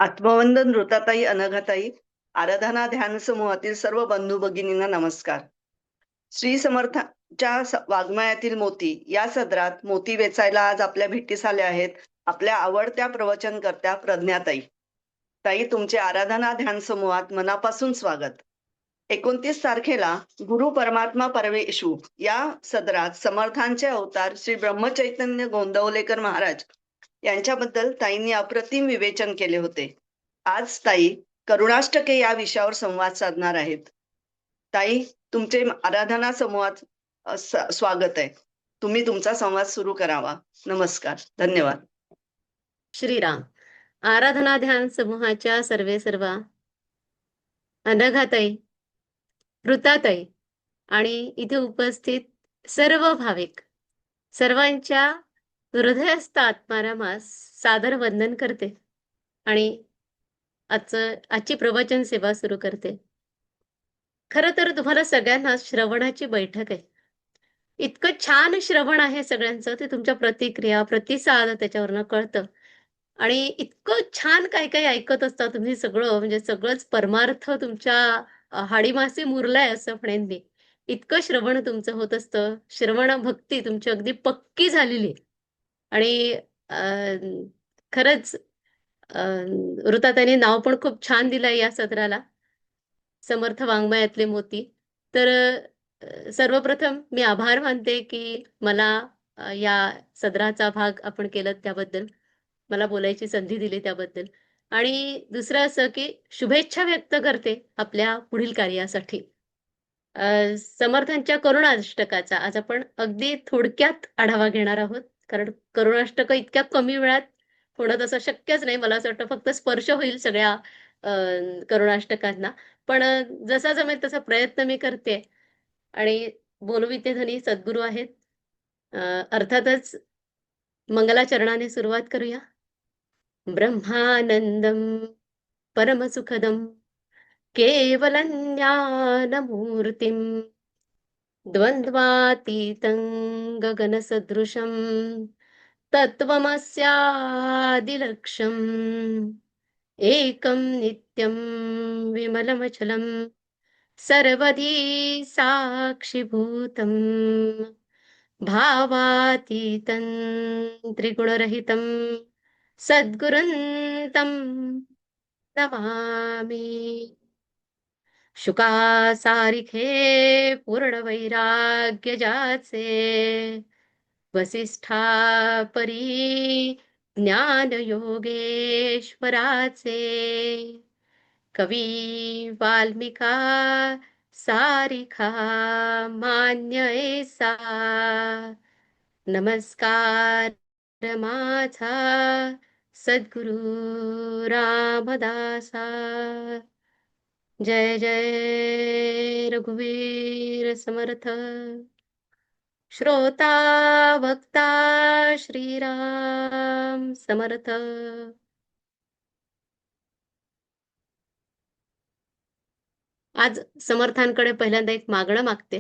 आत्मवंदन नृताताई अनघाताई, आराधना ध्यान समूहातील सर्व बंधू भगिनींना नमस्कार. श्री समर्थांच्या वाङ्मयातील मोती या सदरात मोती वेचायला आज आपल्या भेटीस आल्या आहेत आपल्या आवडत्या प्रवचनकर्त्या प्रज्ञाताई. ताई, तुमचे आराधना ध्यान समूहात मनापासून स्वागत. 29 तारखेला गुरु परमात्मा परमेशू या सदरात समर्थांचे अवतार श्री ब्रह्मचैतन्य गोंदवलेकर महाराज यांच्याबद्दल ताईंनी अप्रतिम विवेचन केले होते. आज ताई करुणाष्टके या विषयावर संवाद साधणार आहेत. ताई, तुमचे आराधना समूहात स्वागत आहे. तुम्ही तुमचा संवाद सुरू करावा. नमस्कार, धन्यवाद. श्रीराम. आराधना ध्यान समूहाच्या सर्वा अनघाताई, ऋताताई आणि इथे उपस्थित सर्व भाविक सर्वांच्या हृदयस्थ आत्मारामास सादर वंदन करते आणि आजची प्रवचन सेवा सुरू करते. खरं तर तुम्हाला सगळ्यांना श्रवणाची बैठक आहे. इतकं छान श्रवण आहे सगळ्यांचं, ते तुमच्या प्रतिक्रिया प्रतिसाद त्याच्यावरनं कळतं. आणि इतकं छान काय काय ऐकत असता तुम्ही सगळं, म्हणजे सगळंच परमार्थ तुमच्या हाडीमासे मुरलाय असं म्हणेन मी. इतकं श्रवण तुमचं होत असतं, श्रवण भक्ती तुमची अगदी पक्की झालेली. आणि खरंच ऋताताईंनी नाव पण खूप छान दिलंय या सदराला, समर्थ वाङ्मयातले मोती. तर सर्वप्रथम मी आभार मानते की मला या सदराचा भाग आपण केलं त्याबद्दल, मला बोलायची संधी दिली त्याबद्दल. आणि दुसरं असं की शुभेच्छा व्यक्त करते आपल्या पुढील कार्यासाठी. समर्थांच्या करुणाष्टकाचा आज आपण अगदी थोडक्यात आढावा घेणार आहोत, कारण करुणाष्टक इतक्या कमी वेळात होणं तसं शक्यच नाही. मला असं वाटतं फक्त स्पर्श होईल सगळ्या करुणाष्टकांना. पण जसा जमेल तसा प्रयत्न मी करते. आणि बोलविते धनी सद्गुरू आहेत. अर्थातच मंगलाचरणाने सुरुवात करूया. ब्रह्मानंदम परमसुखदम केवलं ज्ञानमूर्तिं द्वन्द्वातीतं गगनसदृशं तत्त्वमस्यादिलक्ष्यम् एकं नित्यं विमलमचलं सर्वधी साक्षिभूतं भावातीतं त्रिगुणरहितं सद्गुरुन्तं नमामि. शुकासारिखे पूर्णवैराग्य जाचे वसिष्ठा परी ज्ञानयोगेश्वराचे कवी वाल्मिका सारिखा मान्य ऐसा नमस्कार माझा सद्गुरु रामदासा. जय जय रघुवीर समर्थ. श्रोता वक्ता श्रीराम समर्थ. आज समर्थांकडे पहिल्यांदा एक मागणं मागते,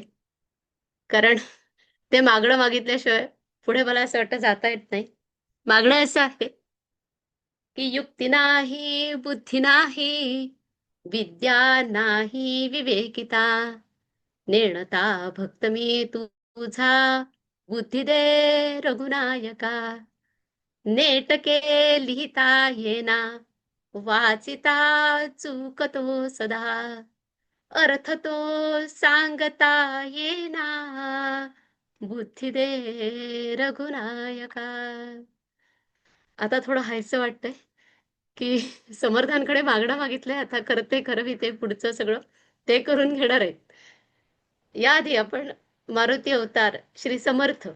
कारण ते मागणं मागितल्याशिवाय पुढे मला असं वाटतं जाता येत नाही. मागणं असं आहे की युक्ती नाही, बुद्धी नाही, विद्या नाही विवेकिता, नेणता भक्त मी तुझा, बुद्धी दे रघुनायका. नेटके लिहिता येना, वाचिता चुकतो सदा, अर्थ तो सांगता येना, बुद्धी दे रघुनायका. आता थोडं हायचं वाटतंय की समर्थांकडे मागणं मागितलंय, आता करते खरं मी ते पुढचं सगळं ते करून घेणार आहे. याआधी आपण मारुती अवतार श्री समर्थ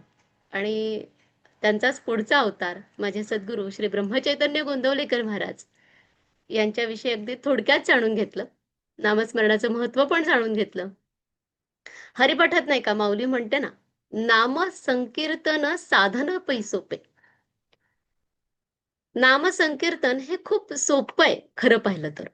आणि त्यांचाच पुढचा अवतार माझे सद्गुरू श्री ब्रह्मचैतन्य गोंदवलेकर महाराज यांच्याविषयी अगदी थोडक्यात जाणून घेतलं. नामस्मरणाचं महत्व पण जाणून घेतलं. हरिपाठात नाही का माऊली म्हणते ना, नाम संकीर्तन साधन पैसोपे. नाम संकीर्तन हे खूप सोपं आहे खरं पाहिलं तर.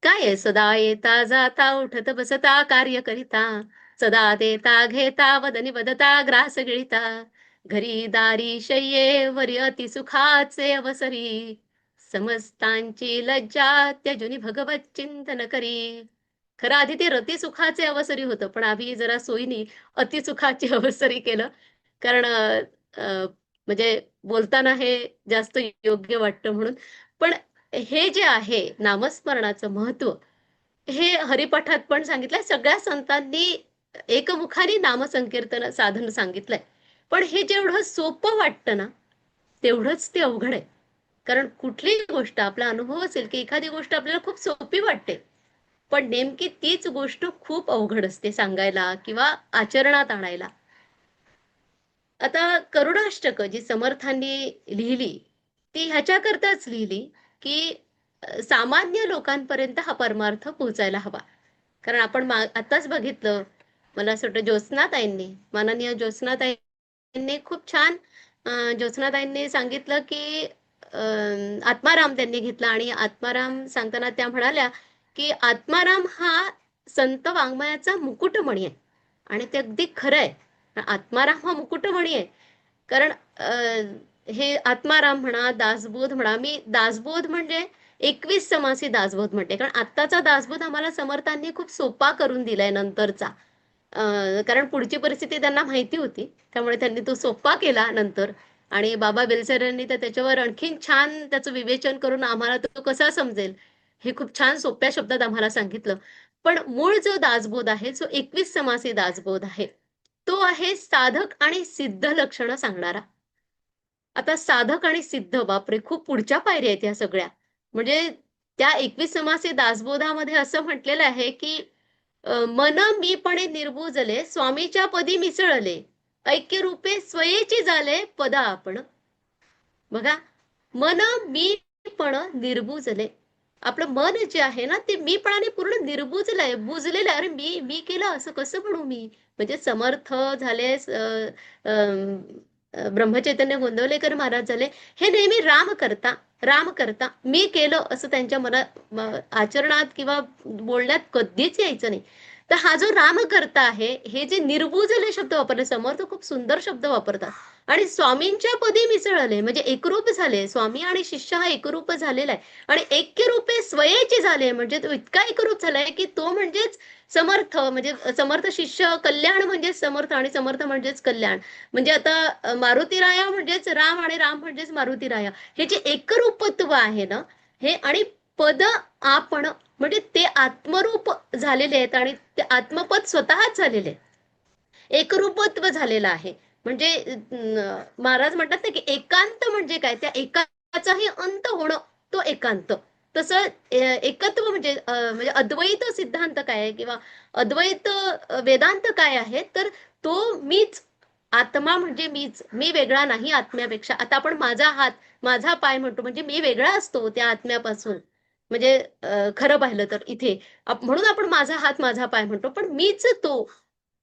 काय आहे, सदा येता जाता उठत बसता कार्य करिता, सदा देता घेता वदनी वदता ग्रास गिळिता, घरी दारी शय्ये वरी अति सुखाचे अवसरी, समस्तांची लज्जा त्याजुनी भगवत चिंतन करी. खरं आधी ते रती सुखाचे अवसरी होतं, पण आम्ही जरा सोयीनी अतिसुखाची अवसरी केलं. कारण अ, म्हणजे बोलताना हे जास्त योग्य वाटतं म्हणून. पण हे जे आहे नामस्मरणाचं महत्त्व, हे हरिपाठात पण सांगितलंय. सगळ्या संतांनी एकमुखाने नामसंकीर्तन साधन सांगितलंय. पण हे जेवढं सोपं वाटतं ना, तेवढंच ते अवघड आहे. कारण कुठलीही गोष्ट आपला अनुभव असेल, की एखादी गोष्ट आपल्याला खूप सोपी वाटते. पण नेमकी तीच गोष्ट खूप अवघड असते सांगायला किंवा आचरणात आणायला. आता करुणाष्टकं जी समर्थांनी लिहिली, ती ह्याच्याकरताच लिहिली, की सामान्य लोकांपर्यंत हा परमार्थ पोहोचायला हवा. कारण आपण आताच बघितलं, मला असं वाटतं ज्योत्स्नाताईंनी, माननीय ज्योत्स्नाताईंनी खूप छान ज्योत्स्नाताईंनी सांगितलं, की आत्माराम त्यांनी घेतला आणि आत्माराम सांगताना त्या म्हणाल्या, की आत्माराम हा संत वाङ्मयाचा मुकुटमणी आहे आणि ते अगदी खरं आहे. आत्माराम हा मुकुटमणी आहे. कारण हे आत्माराम म्हणा, दासबोध म्हणा, मी दासबोध म्हणजे 21 समासी दासबोध म्हणते. कारण आत्ताचा दासबोध आम्हाला समर्थांनी खूप सोपा करून दिलाय नंतरचा. कारण पुढची परिस्थिती त्यांना माहिती होती. त्यामुळे त्यांनी तो सोपा केला नंतर आणि बाबा बेलसरांनी तर त्याच्यावर आणखीन छान त्याचं विवेचन करून आम्हाला तो कसा समजेल, हे खूप छान सोप्या शब्दात आम्हाला सांगितलं. पण मूळ जो दासबोध आहे, जो 21 समासी दासबोध आहे, तो आहे साधक आणि सिद्ध लक्षणं सांगणारा. आता साधक आणि सिद्ध बापरे! खूप पुढच्या पायऱ्या आहेत ह्या सगळ्या. म्हणजे त्या 21 समासी दासबोधामध्ये असं म्हटलेलं आहे, की मन मीपणे निर्बुजले, स्वामीच्या पदी मिसळले, ऐक्य रूपे स्वयेची झाले पद आपण. बघा, मन मीपण निर्बुजले. आपलं मन जे आहे ना, ते मीपणाने पूर्ण निर्बुजलंय, बुजलेलं आहे. अरे मी केलं असं कसं म्हणू मी? म्हणजे समर्थ झाले, ब्रह्मचैतन्य गोंदवलेकर महाराज झाले. हे नेहमी राम करता, मी केलं असं त्यांच्या मनात आचरणात किंवा बोलण्यात कधीच यायचं नाही. तर हा जो राम करता आहे, हे जे निर्बुजले शब्द वापरले, समर्थ खूप सुंदर शब्द वापरतात. आणि स्वामींच्या पदी मिसळले म्हणजे एकरूप झाले. स्वामी आणि शिष्य हा एकरूप झालेला आहे आणि ऐक्यरूपे स्वयेचे झाले म्हणजे तो इतका एकरूप झालाय, की तो म्हणजेच समर्थ म्हणजे समर्थ शिष्य, कल्याण म्हणजेच समर्थ आणि समर्थ म्हणजेच कल्याण. म्हणजे आता मारुतीराया म्हणजेच राम आणि राम म्हणजेच मारुतीराया. हे जे एकरूपत्व आहे ना, हे आणि पद आपण म्हणजे ते आत्मरूप झालेले आहेत आणि ते आत्मपद स्वतःच झालेले आहेत. एकरूपत्व झालेलं आहे. म्हणजे महाराज म्हणतात ना, की एकांत म्हणजे काय? त्या एकाचाही अंत होणं, तो एकांत. तसं एकत्व म्हणजे अद्वैत सिद्धांत काय आहे किंवा अद्वैत वेदांत काय आहे? तर तो मीच, आत्मा म्हणजे मीच. मी वेगळा नाही आत्म्यापेक्षा. आता आपण माझा हात, माझा पाय म्हणतो म्हणजे मी वेगळा असतो त्या आत्म्यापासून. म्हणजे खरं पाहिलं तर इथे म्हणून आपण माझा हात, माझा पाय म्हणतो. पण मीच तो.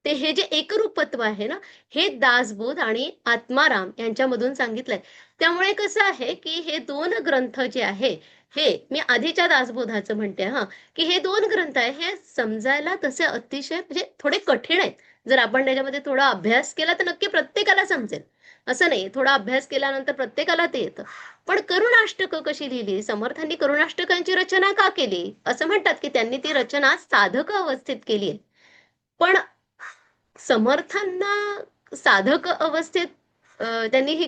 ते हे जे एकरूपत्व आहे ना, हे दासबोध आणि आत्माराम यांच्यामधून सांगितलंय. त्यामुळे कसं आहे, की हे 2 ग्रंथ जे आहे, हे मी आधीच्या दासबोधाचं म्हणते हां, की हे 2 ग्रंथ आहे, हे समजायला तसे अतिशय म्हणजे थोडे कठीण आहेत. जर आपण त्याच्यामध्ये थोडा अभ्यास केला, तर नक्की प्रत्येकाला समजेल. असं नाही, थोडा अभ्यास केल्यानंतर प्रत्येकाला ते येतं. पण करुणाष्टकं कशी लिहिली? समर्थांनी करुणाष्टकांची रचना का केली? असं म्हणतात, की त्यांनी ती रचना साधक अवस्थेत केली आहे. पण समर्थांना साधक अवस्थेत त्यांनी ही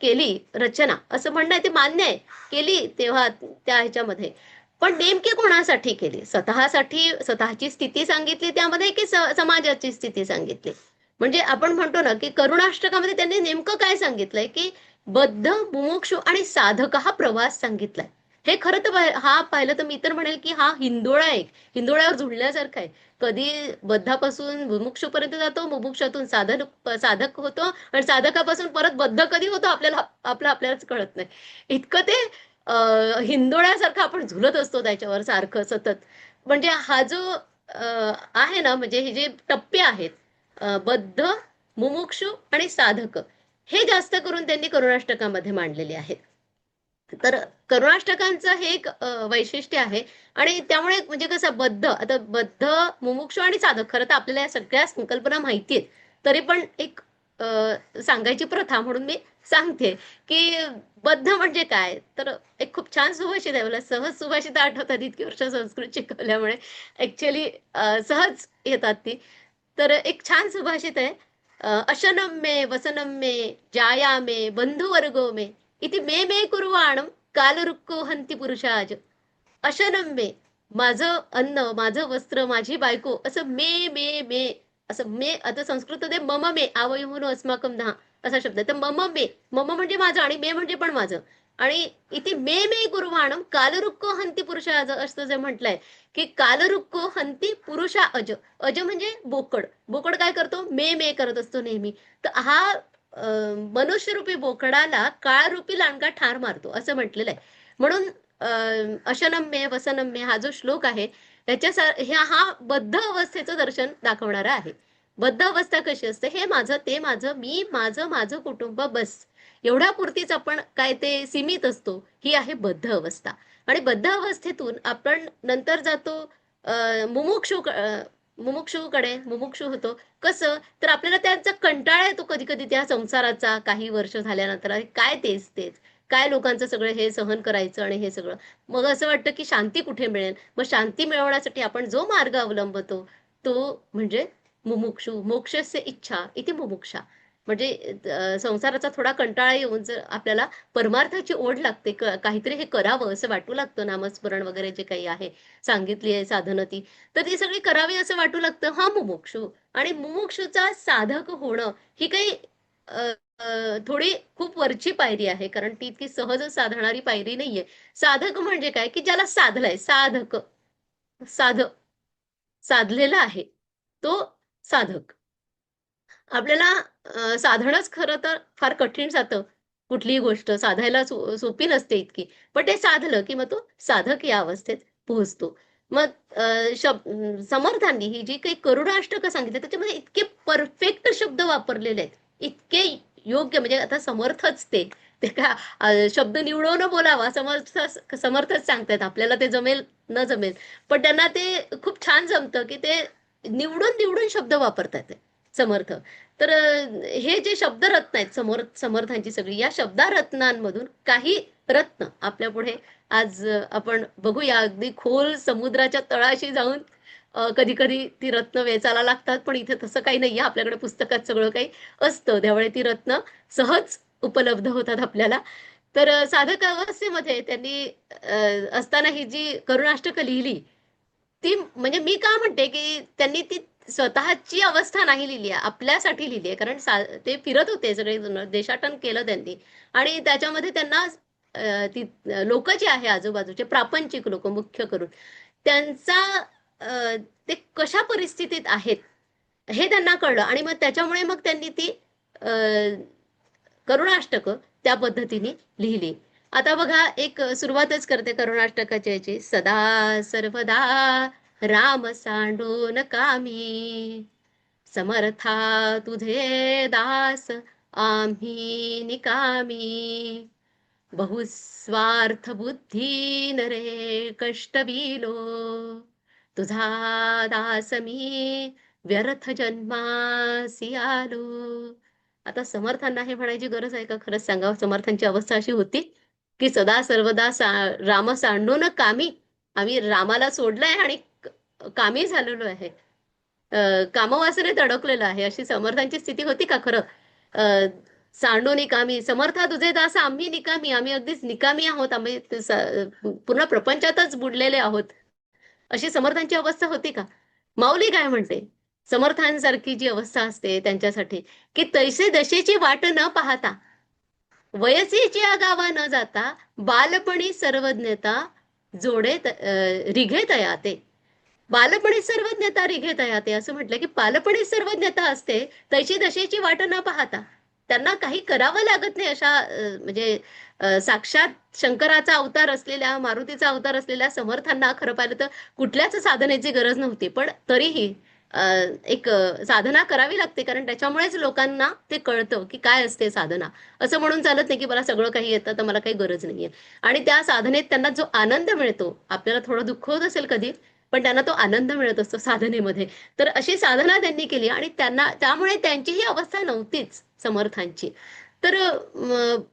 केली रचना असं म्हणणं आहे ते मान्य आहे. केली तेव्हा त्या ह्याच्यामध्ये. पण नेमकी कोणासाठी केली? स्वतःसाठी स्वतःची स्थिती सांगितली त्यामध्ये की समाजाची स्थिती सांगितली? म्हणजे आपण म्हणतो ना, की करुणाष्टकामध्ये त्यांनी नेमकं काय सांगितलंय, की बद्ध, मुमुक्षू आणि साधक हा प्रवास सांगितलाय. हे खरं तर हा पाहिलं तर मी तर म्हणेल, की हा हिंदोळा आहे. हिंदोळ्यावर झुलण्यासारखा आहे. कधी बद्धापासून मुमुक्षूपर्यंत जातो, मुमुक्षातून साधक होतो आणि साधकापासून परत बद्ध कधी होतो आपल्यालाच कळत नाही. इतकं ते हिंदोळ्यासारखं आपण झुलत असतो त्याच्यावर सारखं सतत. म्हणजे हा जो आहे ना, म्हणजे हे जे टप्पे आहेत बद्ध, मुमुक्षू आणि साधक हे जास्त करून त्यांनी करुणाष्टकामध्ये मांडलेले आहेत. तर करुणाष्टकांचं हे एक वैशिष्ट्य आहे आणि त्यामुळे म्हणजे कसं आता बद्ध, मुमुक्षू आणि साधक खरं तर आपल्याला या सगळ्या संकल्पना माहिती आहेत. तरी पण एक सांगायची प्रथा म्हणून मी सांगते की बद्ध म्हणजे काय. तर एक खूप छान सुभाषित आहे, मला सहज सुभाषित आठवतात इतकी वर्ष संस्कृत शिकवल्यामुळे. ऍक्च्युअली सहज येतात ती. तर एक छान सुभाषित आहे, अशनं मे वसनं मे जायामे बंधुवर्गो मे इति मे मे कुर्वाणं कालरुक्को हन्ति पुरुषाज. अशनं मे, माझं अन्न, माझं वस्त्र, माझी बायको, असं मे मे मे, असं मे. आता संस्कृतमध्ये मम मे आवय म्हणून अस्माकं दहा असा शब्द आहे. तर मम मे, मम म्हणजे माझं आणि मे म्हणजे पण माझं. आणि इथे मे मे कुर्वाणं कालरुक्को हन्ति पुरुषा अज, असं जे म्हटलंय की कालरुक्को हन्ति पुरुषा अज. अज म्हणजे बोकड. बोकड काय करतो? मे मे करत असतो नेहमी. तर हा मनुष्यरूपी बोकडाला काळरूपी लांडगा ठार मारतो असं म्हटलेलं आहे. म्हणून अशनम्य वसनम्य हा जो श्लोक आहे हा बद्ध अवस्थेचं दर्शन दाखवणारा आहे. बद्ध अवस्था कशी असते? हे माझं, ते माझं, मी माझं, माझं कुटुंब, बस एवढ्या पुरतीच आपण काय ते सीमित असतो. ही आहे बद्ध अवस्था. आणि बद्ध अवस्थेतून आपण नंतर जातो मुमुक्षूकडे. मुमुक्षू होतो कसं? तर आपल्याला त्यांचा कंटाळा येतो कधी कधी त्या संसाराचा, काही वर्ष झाल्यानंतर. अरे काय तेच तेच, काय लोकांचं सगळं हे सहन करायचं आणि हे सगळं. मग असं वाटतं की शांती कुठे मिळेल. मग शांती मिळवण्यासाठी आपण जो मार्ग अवलंबतो तो म्हणजे मुमुक्षु, मोक्षस्य इच्छा इथे मुमुक्षा. म्हणजे संसाराचा थोडा कंटाळा येऊन जर आपल्याला परमार्थाची ओढ लागते, काहीतरी हे करावं असं वाटू लागतं, नामस्मरण वगैरे जे काही आहे, सांगितली आहे साधनं ती, तर ती सगळी करावी असं वाटू लागतं, हा मुमुक्षू. आणि मुमुक्षूचा साधक होणं ही काही थोडी खूप वरची पायरी आहे, कारण ती इतकी सहज साधणारी पायरी नाहीये. साधक म्हणजे काय? की ज्याला साधलंय, साधक, साध, साधलेला आहे तो साधक. आपल्याला साधणंच खरं तर फार कठीण जातं. कुठलीही गोष्ट साधायला सोपी नसते इतकी. पण ते साधलं की मग तो साधक या अवस्थेत पोहोचतो. मग समर्थांनी ही जी काही करुणाष्टकं सांगितली त्याच्यामध्ये इतके परफेक्ट शब्द वापरलेले आहेत. इतके योग्य, म्हणजे आता समर्थच ते. ते का शब्द निवडून बोलावा, समर्थच सांगतायत. आपल्याला ते जमेल न जमेल. पण त्यांना ते खूप छान जमतं की ते निवडून निवडून शब्द वापरतात ते समर्थ. तर हे जे शब्दरत्न आहेत समर्थांची सगळी, या शब्दरत्नांमधून काही रत्न आपल्या पुढे आज आपण बघूया. अगदी खोल समुद्राच्या तळाशी जाऊन कधी कधी ती रत्न वेचायला लागतात, पण इथे तसं काही नाहीये. आपल्याकडे पुस्तकात सगळं काही असतं, त्यामुळे ती रत्न सहज उपलब्ध होतात आपल्याला. तर साधक अवस्थेमध्ये त्यांनी असताना ही जी करुणाष्टकं लिहिली, ती म्हणजे मी का म्हणते की त्यांनी ती स्वतःची अवस्था नाही लिहिली आहे, आपल्यासाठी लिहिली आहे. कारण ते फिरत होते सगळे जण, देशाटन केलं त्यांनी. आणि त्याच्यामध्ये त्यांना ती लोक जे आहे आजूबाजूचे प्रापंचिक लोक मुख्य करून, त्यांचा ते कशा परिस्थितीत आहेत हे त्यांना कळलं. आणि मग त्याच्यामुळे मग त्यांनी ती करुणाष्टकं त्या पद्धतीने लिहिली. आता बघा, एक सुरुवातच करते करुणाष्टकाची याची. सदा सर्वदा राम सांडून कामी, समर्था तुझे दास आम्ही निकामी. बहुस्वार्थ बुद्धी नरे कष्ट बिलो, तुझा दास मी व्यर्थ जन्मासी आलो. आता समर्थांना हे म्हणायची गरज आहे का? खरंच सांगावं, समर्थांची अवस्था अशी होती की सदा सर्वदा राम सांडून कामी. आम्ही रामाला सोडलंय आणि कामी झालेलो आहे, कामवासनेत अडकलेलो आहे, अशी समर्थांची स्थिती होती का खरं? सांडो निकामी, समर्था तुझे दास आम्ही निकामी. आम्ही अगदीच निकामी आहोत, आम्ही पूर्ण प्रपंचातच बुडलेले आहोत, अशी समर्थांची अवस्था होती का? माऊली काय म्हणते? समर्थांसारखी जी अवस्था असते त्यांच्यासाठी, की तैसे दशेची वाट न पाहता, वयसीच्या गावा न जाता, बालपणी सर्वज्ञता जोडे रिघे तयाते. बालपणी सर्वज्ञता रिघे तयाते असं म्हटलं की बालपणी सर्वज्ञता असते तैशी दशेची वाट न पाहता. त्यांना काही करावं लागत नाही अशा म्हणजे साक्षात शंकराचा अवतार असलेल्या, मारुतीचा अवतार असलेल्या समर्थांना खरं पाहिलं तर कुठल्याच साधनेची गरज नव्हती. पण तरीही एक साधना करावी लागते, कारण त्याच्यामुळेच लोकांना ते कळतं की काय असते साधना. असं म्हणून चालत नाही की मला सगळं काही येतं तर मला काही गरज नाहीये. आणि त्या साधनेत त्यांना जो आनंद मिळतो, आपल्याला थोडं दुःख होत असेल कधी, पण त्यांना तो आनंद मिळत असतो साधनेमध्ये. तर अशी साधना त्यांनी केली आणि त्यांना त्यामुळे त्यांची ही अवस्था नव्हतीच समर्थांची. तर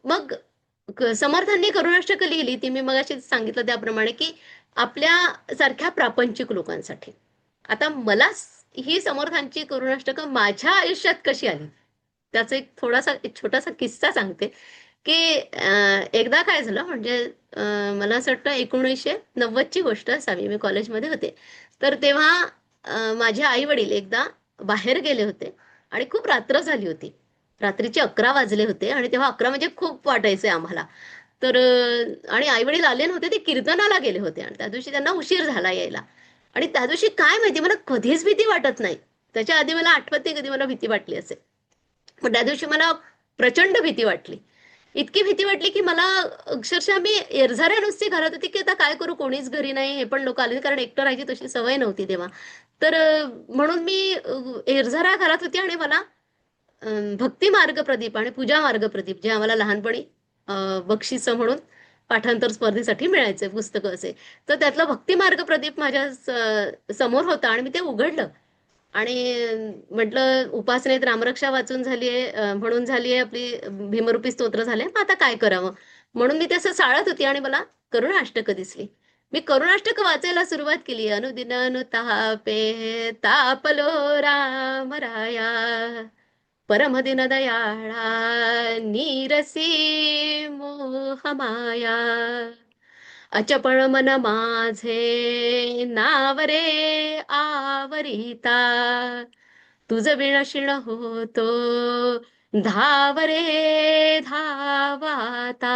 मग समर्थांनी करुणाष्टक लिहिली ती मी मगाशी सांगितलं त्याप्रमाणे की आपल्या सारख्या प्रापंचिक लोकांसाठी. आता मला ही समर्थांची करुणाष्टक माझ्या आयुष्यात कशी आली त्याचा एक छोटासा किस्सा सांगते की एकदा काय झालं म्हणजे मला असं वाटतं 1990ची गोष्ट असावी. मी कॉलेजमध्ये होते. तर तेव्हा माझे आई वडील एकदा बाहेर गेले होते आणि खूप रात्र झाली होती. रात्रीचे 11 वाजले होते आणि तेव्हा 11 म्हणजे खूप वाटायचे आम्हाला. तर आणि आई-वडील आले नव्हते, ते कीर्तनाला गेले होते आणि त्या दिवशी त्यांना उशीर झाला यायला. आणि त्या दिवशी काय माहिती मला कधीच भीती वाटत नाही. त्याच्या आधी मला आठवत नाही कधी मला भीती वाटली असेल. पण त्या दिवशी मला प्रचंड भीती वाटली. इतकी भीती वाटली की मला अक्षरशः मी एरझाऱ्या नुसती घालत होती की आता काय करू कोणीच घरी नाही हे पण लोक आले कारण एकटं राहायची तशी सवय नव्हती तेव्हा. तर म्हणून मी एरझारा घालत होती आणि मला भक्ती मार्ग प्रदीप आणि पूजा मार्ग प्रदीप जे आम्हाला लहानपणी बक्षिसं म्हणून पाठांतर स्पर्धेसाठी मिळायचे पुस्तकं असे. तर त्यातलं भक्ती मार्ग प्रदीप माझ्या समोर होता आणि मी ते उघडलं आणि म्हटलं उपासनेत रामरक्षा वाचून झालीये म्हणून झालीये आपली भीमरूपी स्तोत्र झाले मग आता काय करावं म्हणून मी ते असं साळत होती आणि मला करुणाष्टक दिसली. मी करुणाष्टक वाचायला सुरुवात केली. अनुदिन अनुतापे तापलो राम राया परमदिन दयाळा नीरसी मोहमाया अचपळ मन माझे नावरे आवरिता तुझ विणशिण होतो धावरे धावाता.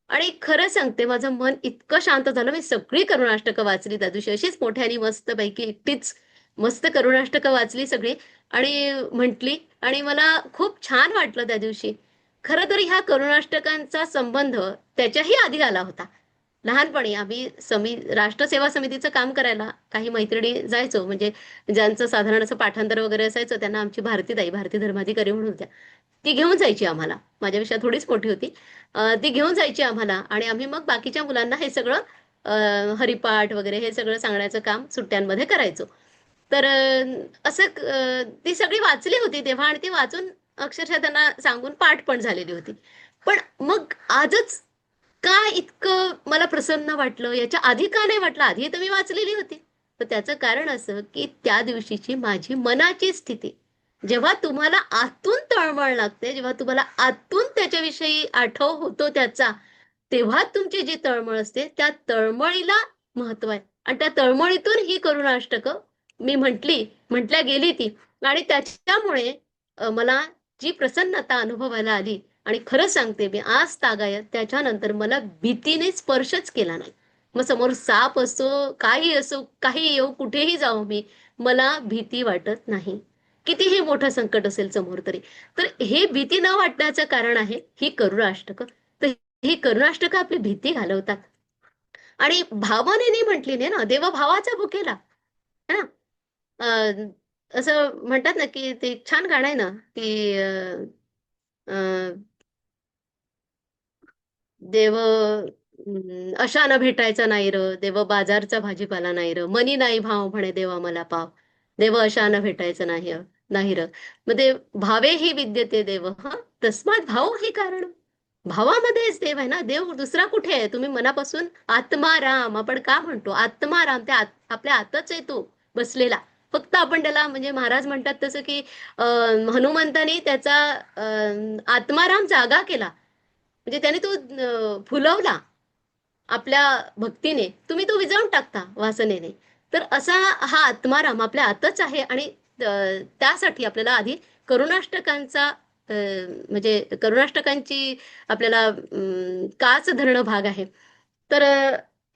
आणि खरं सांगते माझं मन इतकं शांत झालं मी सगळी करुणाष्टकं वाचली त्या दिवशी अशीच मोठ्याने मस्त पैकी एकटीच मस्त करुणाष्टकं वाचली सगळी आणि म्हटली आणि मला खूप छान वाटलं त्या दिवशी. खरं तर ह्या करुणाष्टकांचा संबंध त्याच्याही आधी आला होता. लहानपणी आम्ही राष्ट्रसेवा समितीचं काम करायला काही मैत्रिणी जायचो म्हणजे ज्यांचं साधारण असं पाठांतर वगैरे असायचं त्यांना आमची भारती धर्माधिकारी म्हणून होत्या. ती घेऊन जायची आम्हाला. माझ्यापेक्षा थोडीच मोठी होती. ती घेऊन जायची आम्हाला आणि आम्ही मग बाकीच्या मुलांना हे सगळं हरिपाठ वगैरे हे सगळं सांगण्याचं काम सुट्ट्यांमध्ये करायचो. तर ती सगळी वाचली होती तेव्हा आणि ती वाचून अक्षरशः त्यांना सांगून पाठ पण झालेली होती. पण मग आजच का इतकं मला प्रसन्न वाटलं याच्या आधी का नाही वाटलं आधी तर मी वाचलेली होती. तर त्याचं कारण असं की त्या दिवशीची माझी मनाची स्थिती जेव्हा तुम्हाला आतून तळमळ लागते जेव्हा तुम्हाला आतून त्याच्याविषयी आठव होतो त्याचा तेव्हा तुमची जी तळमळ असते त्या तळमळीला महत्व आहे आणि त्या तळमळीतून ही करुणाष्टकं मी म्हटल्या गेली ती आणि त्याच्यामुळे मला जी प्रसन्नता अनुभवायला आली आणि खरं सांगते मी आज तागायत त्याच्यानंतर मला भीतीने स्पर्शच केला नाही. मग समोर साप असो काही असो काही येऊ कुठेही जाऊ मी मला भीती वाटत नाही. कितीही मोठं संकट असेल समोर तरी. तर हे भीती न वाटण्याचं कारण आहे ही करुणाष्टकं. तर ही करुणाष्टकं आपली भीती घालवतात. आणि भावनेने म्हटली नाही ना देव भावाचा भुकेला है ना. असं म्हणतात ना की ते छान गाणं आहे ना की देव अशानं भेटायचा नाही र देव बाजारचा भाजीपाला नाही र मनी नाही भाव म्हणे देवा मला पाव देव अशानं भेटायचं नाही नाही र मग ते भावे ही विद्यते देव हा तस्मात भाव हे कारण भावामध्येच देव आहे ना देव दुसरा कुठे आहे तुम्ही मनापासून आत्माराम आपण का म्हणतो आत्माराम त्या आपल्या आतच आहे तो बसलेला फक्त आपण त्याला म्हणजे महाराज म्हणतात तसं की हनुमंतानी त्याचा आत्माराम जागा केला म्हणजे त्याने तो फुलवला आपल्या भक्तीने तुम्ही तो विझवून टाकता वासनेने. तर असा हा आत्माराम आपल्या आतच आहे आणि त्यासाठी आपल्याला आधी करुणाष्टकांचा म्हणजे करुणाष्टकांची आपल्याला काच धरणं भाग आहे. तर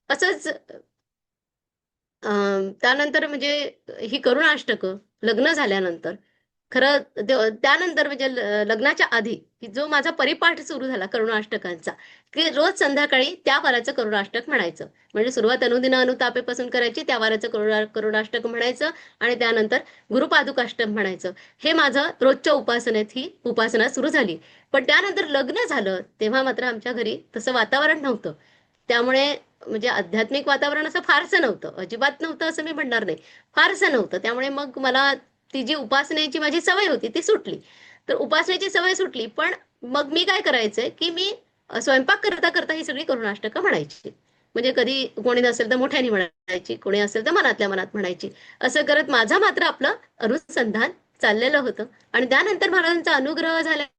असंच त्यानंतर म्हणजे ही करुणाष्टकं लग्न झाल्यानंतर खरं त्यानंतर म्हणजे लग्नाच्या आधी की जो माझा परिपाठ सुरू झाला करुणाष्टकांचा की रोज संध्याकाळी त्या वाराचं करुणाष्टक म्हणायचं. म्हणजे सुरुवात अनुदिन अनुतापेपासून करायची त्या वाराचं करुणाष्टक म्हणायचं आणि त्यानंतर गुरुपादुकाष्टक म्हणायचं. हे माझं रोजच्या उपासनेत ही उपासना सुरू झाली. पण त्यानंतर लग्न झालं तेव्हा मात्र आमच्या घरी तसं वातावरण नव्हतं. त्यामुळे म्हणजे आध्यात्मिक वातावरण असं फारसं नव्हतं. अजिबात नव्हतं असं मी म्हणणार नाही. फारसं नव्हतं. त्यामुळे मग मला ती जी उपासनेची माझी सवय होती ती सुटली. तर उपासनेची सवय सुटली. पण मग मी काय करायचंय, की मी स्वयंपाक करता करता ही सगळी करुणाष्टकं म्हणायची. म्हणजे कधी कोणी नसेल तर मोठ्याने म्हणायची, कोणी असेल तर मनातल्या मनात म्हणायची. असं करत माझा मात्र आपलं अनुसंधान चाललेलं होतं. आणि त्यानंतर महाराजांचा अनुग्रह झाल्यानंतर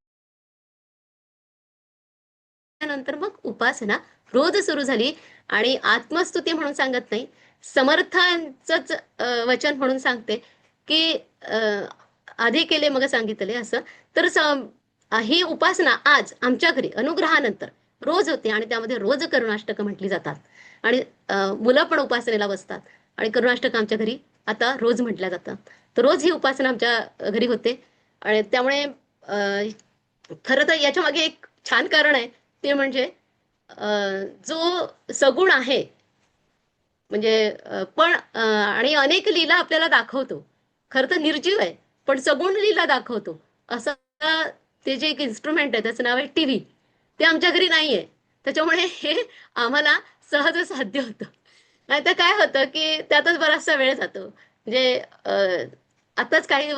मग उपासना रोज सुरू झाली. आणि आत्मस्तुती म्हणून सांगत नाही, समर्थांचंच वचन म्हणून सांगते, की आधी केले मग सांगितले असं. तर ही उपासना आज आमच्या घरी अनुग्रहानंतर रोज होते. आणि त्यामध्ये रोज करुणाष्टकं म्हटली जातात. आणि मुलं पण उपासनेला बसतात. आणि करुणाष्टकं आमच्या घरी आता रोज म्हटल्या जातात. तर रोज ही उपासना आमच्या घरी होते. आणि त्यामुळे खरं तर याच्या मागे एक छान कारण आहे. ते म्हणजे जो सगुण आहे, म्हणजे पण आणि अनेक लीला आपल्याला दाखवतो. खरं तर निर्जीव आहे, पण सगुण लीला दाखवतो. असं ते जे एक इन्स्ट्रुमेंट आहे त्याचं नाव आहे टीव्ही. ते आमच्या घरी नाहीये. त्याच्यामुळे हे आम्हाला सहज साध्य होतं. नाहीतर काय होतं, की त्यातच बराचसा वेळ जातो. म्हणजे आताच काही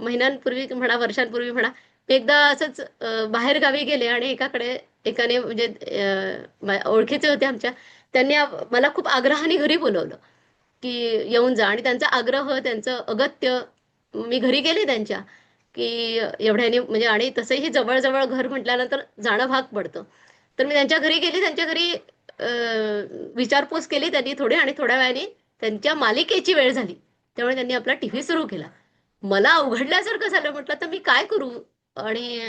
महिन्यांपूर्वी म्हणा, वर्षांपूर्वी म्हणा, मी एकदा असंच बाहेर गावी गेले आणि एकाने म्हणजे ओळखीचे होते आमच्या. त्यांनी मला खूप आग्रहाने घरी बोलवलं, की येऊन जा. आणि त्यांचा आग्रह, त्यांचं अगत्य, मी घरी गेले त्यांच्या, की एवढ्याने म्हणजे. आणि तसंही जवळ-जवळ घर म्हटल्यानंतर जाणं भाग पडतं. तर मी त्यांच्या घरी गेली. त्यांच्या घरी विचारपूस केली त्यांनी थोडी. आणि थोड्या वेळाने त्यांच्या मालिकेची वेळ झाली. त्यामुळे त्यांनी आपला टीव्ही सुरू केला. मला अवघडल्यासारखं झालं. म्हटलं तर मी काय करू? आणि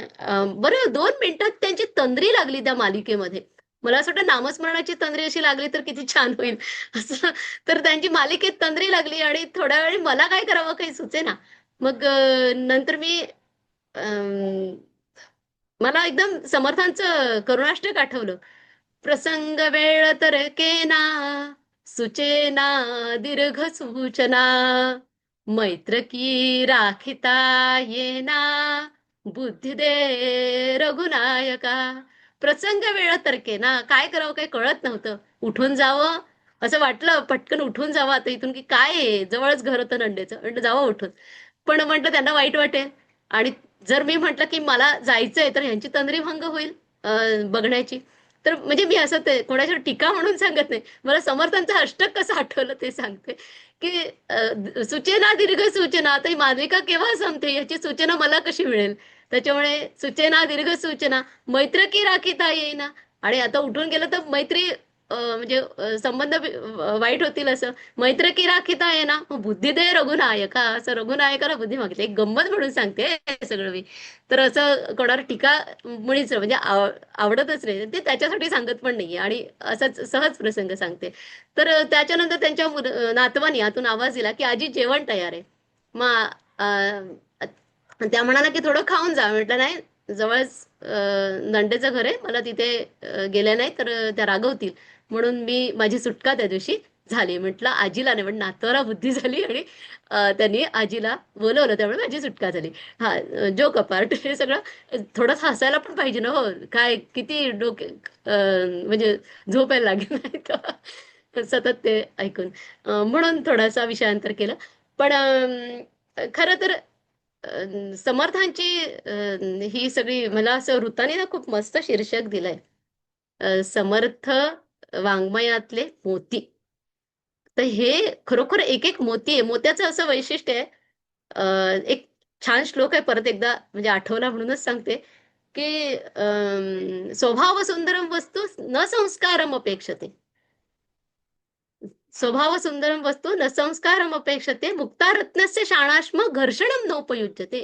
बरं 2 मिनिटात त्यांची तंद्री लागली त्या मालिकेमध्ये. मला असं वाटतं नामस्मरणाची तंद्री अशी लागली तर किती छान होईल असं. तर त्यांची मालिकेत तंद्री लागली आणि थोड्या वेळी मला काय करावं काही सुचेना. मग नंतर मी अं, मला एकदम समर्थांचं करुणाष्टक आठवलं. प्रसंग वेळ तर्केना सुचेना दीर्घ सूचना मैत्र की राखिता येना बुद्धी दे रघुनायका. प्रसंग वेळ तर्केना काय करावं काही कळत नव्हतं. उठून जावं असं वाटलं, पटकन उठून जावं आता इथून, की काय आहे, जवळच घर होतं नंडेचं. म्हटलं जावं उठून. पण म्हटलं त्यांना वाईट वाटेल. आणि जर मी म्हटलं की मला जायचंय तर ह्यांची तंद्री भंग होईल बघण्याची. तर म्हणजे मी असं ते कोणाच्यावर टीका म्हणून सांगत नाही. मला समर्थांचं अष्टक कसं आठवलं ते सांगते, की सुचेना दीर्घ सूचना. आता ही मालिका केव्हा संपते याची सूचना मला कशी मिळेल? त्याच्यामुळे सुचेना दीर्घ सूचना मैत्र की राखीता येईना. आणि आता उठून गेलं तर मैत्री म्हणजे संबंध वाईट होतील असं. मैत्र की राखीता येईना मग बुद्धी दे रघुनायका. असं रघुनायकाला बुद्धी मागितली. एक गंमत म्हणून सांगते हे सगळं मी. तर असं कोणावर टीका मुळीच म्हणजे आवडतच नाही. ते त्याच्यासाठी सांगत पण नाहीये. आणि असाच सहज प्रसंग सांगते. तर त्याच्यानंतर त्यांच्या नातवानी आतून आवाज दिला, की "आजी जेवण तयार आहे." मग त्या म्हणाल्या, की "थोडं खाऊन जा." म्हटलं, "नाही, जवळच नणंदेचं घर आहे. मला तिथे गेल्या नाही तर त्या रागवतील." म्हणून मी माझी सुटका त्या दिवशी झाली. म्हटलं आजीला नाही, पण नातवाला बुद्धी झाली. आणि त्यांनी आजीला बोलवलं. त्यामुळे माझी सुटका झाली. हां, जोक अपार्ट हे सगळं थोडंसं हसायला पण पाहिजे ना हो. काय किती म्हणजे झोप यायला लागेल नाही का सतत ते ऐकून. म्हणून थोडासा विषयांतर केलं. पण खरं तर समर्थांची ही सगळी मला असं वृत्ताने ना खूप मस्त शीर्षक दिलंय. समर्थ वाङ्मयातले मोती. तर हे खरोखर एक एक मोती आहे. मोत्याचं असं वैशिष्ट्य आहे. एक छान श्लोक आहे, परत एकदा म्हणजे आठवला म्हणूनच सांगते, की स्वभाव सुंदरम वस्तू न संस्कारम अपेक्षते. स्वभाव सुंदरम वस्तू न संस्कारम अपेक्षते मुक्तारत्नस्य शाणाश्म घर्षणम नोपयुज्यते.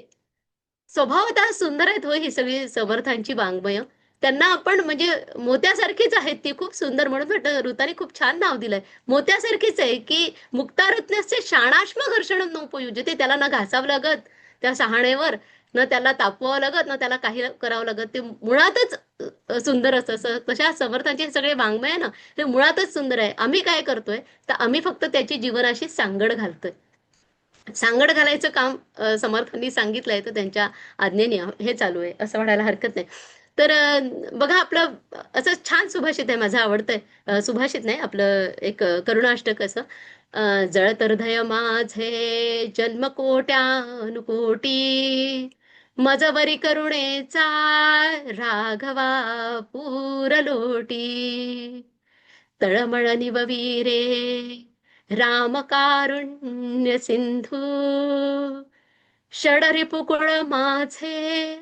स्वभावतः सुंदर आहेत हो ही सगळी समर्थांची वाङ्मय. त्यांना आपण म्हणजे मोत्यासारखीच आहेत ती खूप सुंदर. म्हणून म्हटलं ऋताने खूप छान नाव दिलंय. मोत्यासारखीच आहे, की मुक्तारत्नस्य शाणाश्म घर्षणम नोपयुज्यते. त्याला न घासावं लागत त्या शहाणेवर, न त्याला तापवावं लागत, न त्याला काही करावं लागत. ते मुळातच सुंदर असतं. तशा समर्थांचे सगळे वाङ्मय आहे ना, ते मुळातच सुंदर आहे. आम्ही काय करतोय, तर आम्ही फक्त त्याची जीवनाशी सांगड घालतोय. सांगड घालायचं काम समर्थांनी सांगितलंय, तर त्यांच्या आज्ञेने हे चालू आहे असं म्हणायला हरकत नाही. तर बघा आपलं असं छान सुभाषित आहे, माझं आवडतंय. सुभाषित नाही आपलं एक करुणाष्टक असं. जळत हृदय माझे जन्मकोट्यानुकोटी मजवरी करुणेचा राघवा पुरलोटी. तळमळ निववीरे राम कारुण्य सिंधू. षडरिपुकुळ माझे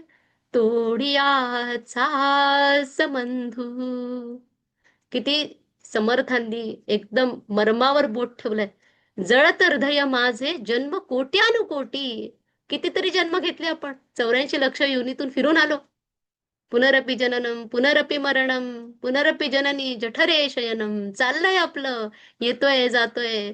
तोडियाचा समंधू. किती समर्थांनी एकदम मर्मावर बोट ठेवलंय. जळत हृदय माझे जन्म कोट्यानुकोटी. कितीतरी जन्म घेतले आपण, 84 लक्ष योनीतून फिरून आलो. पुनरपि जननम पुनरपि मरणम पुनरपि जननी जठरे शयनम. चाललंय आपलं, येतोय जातोय.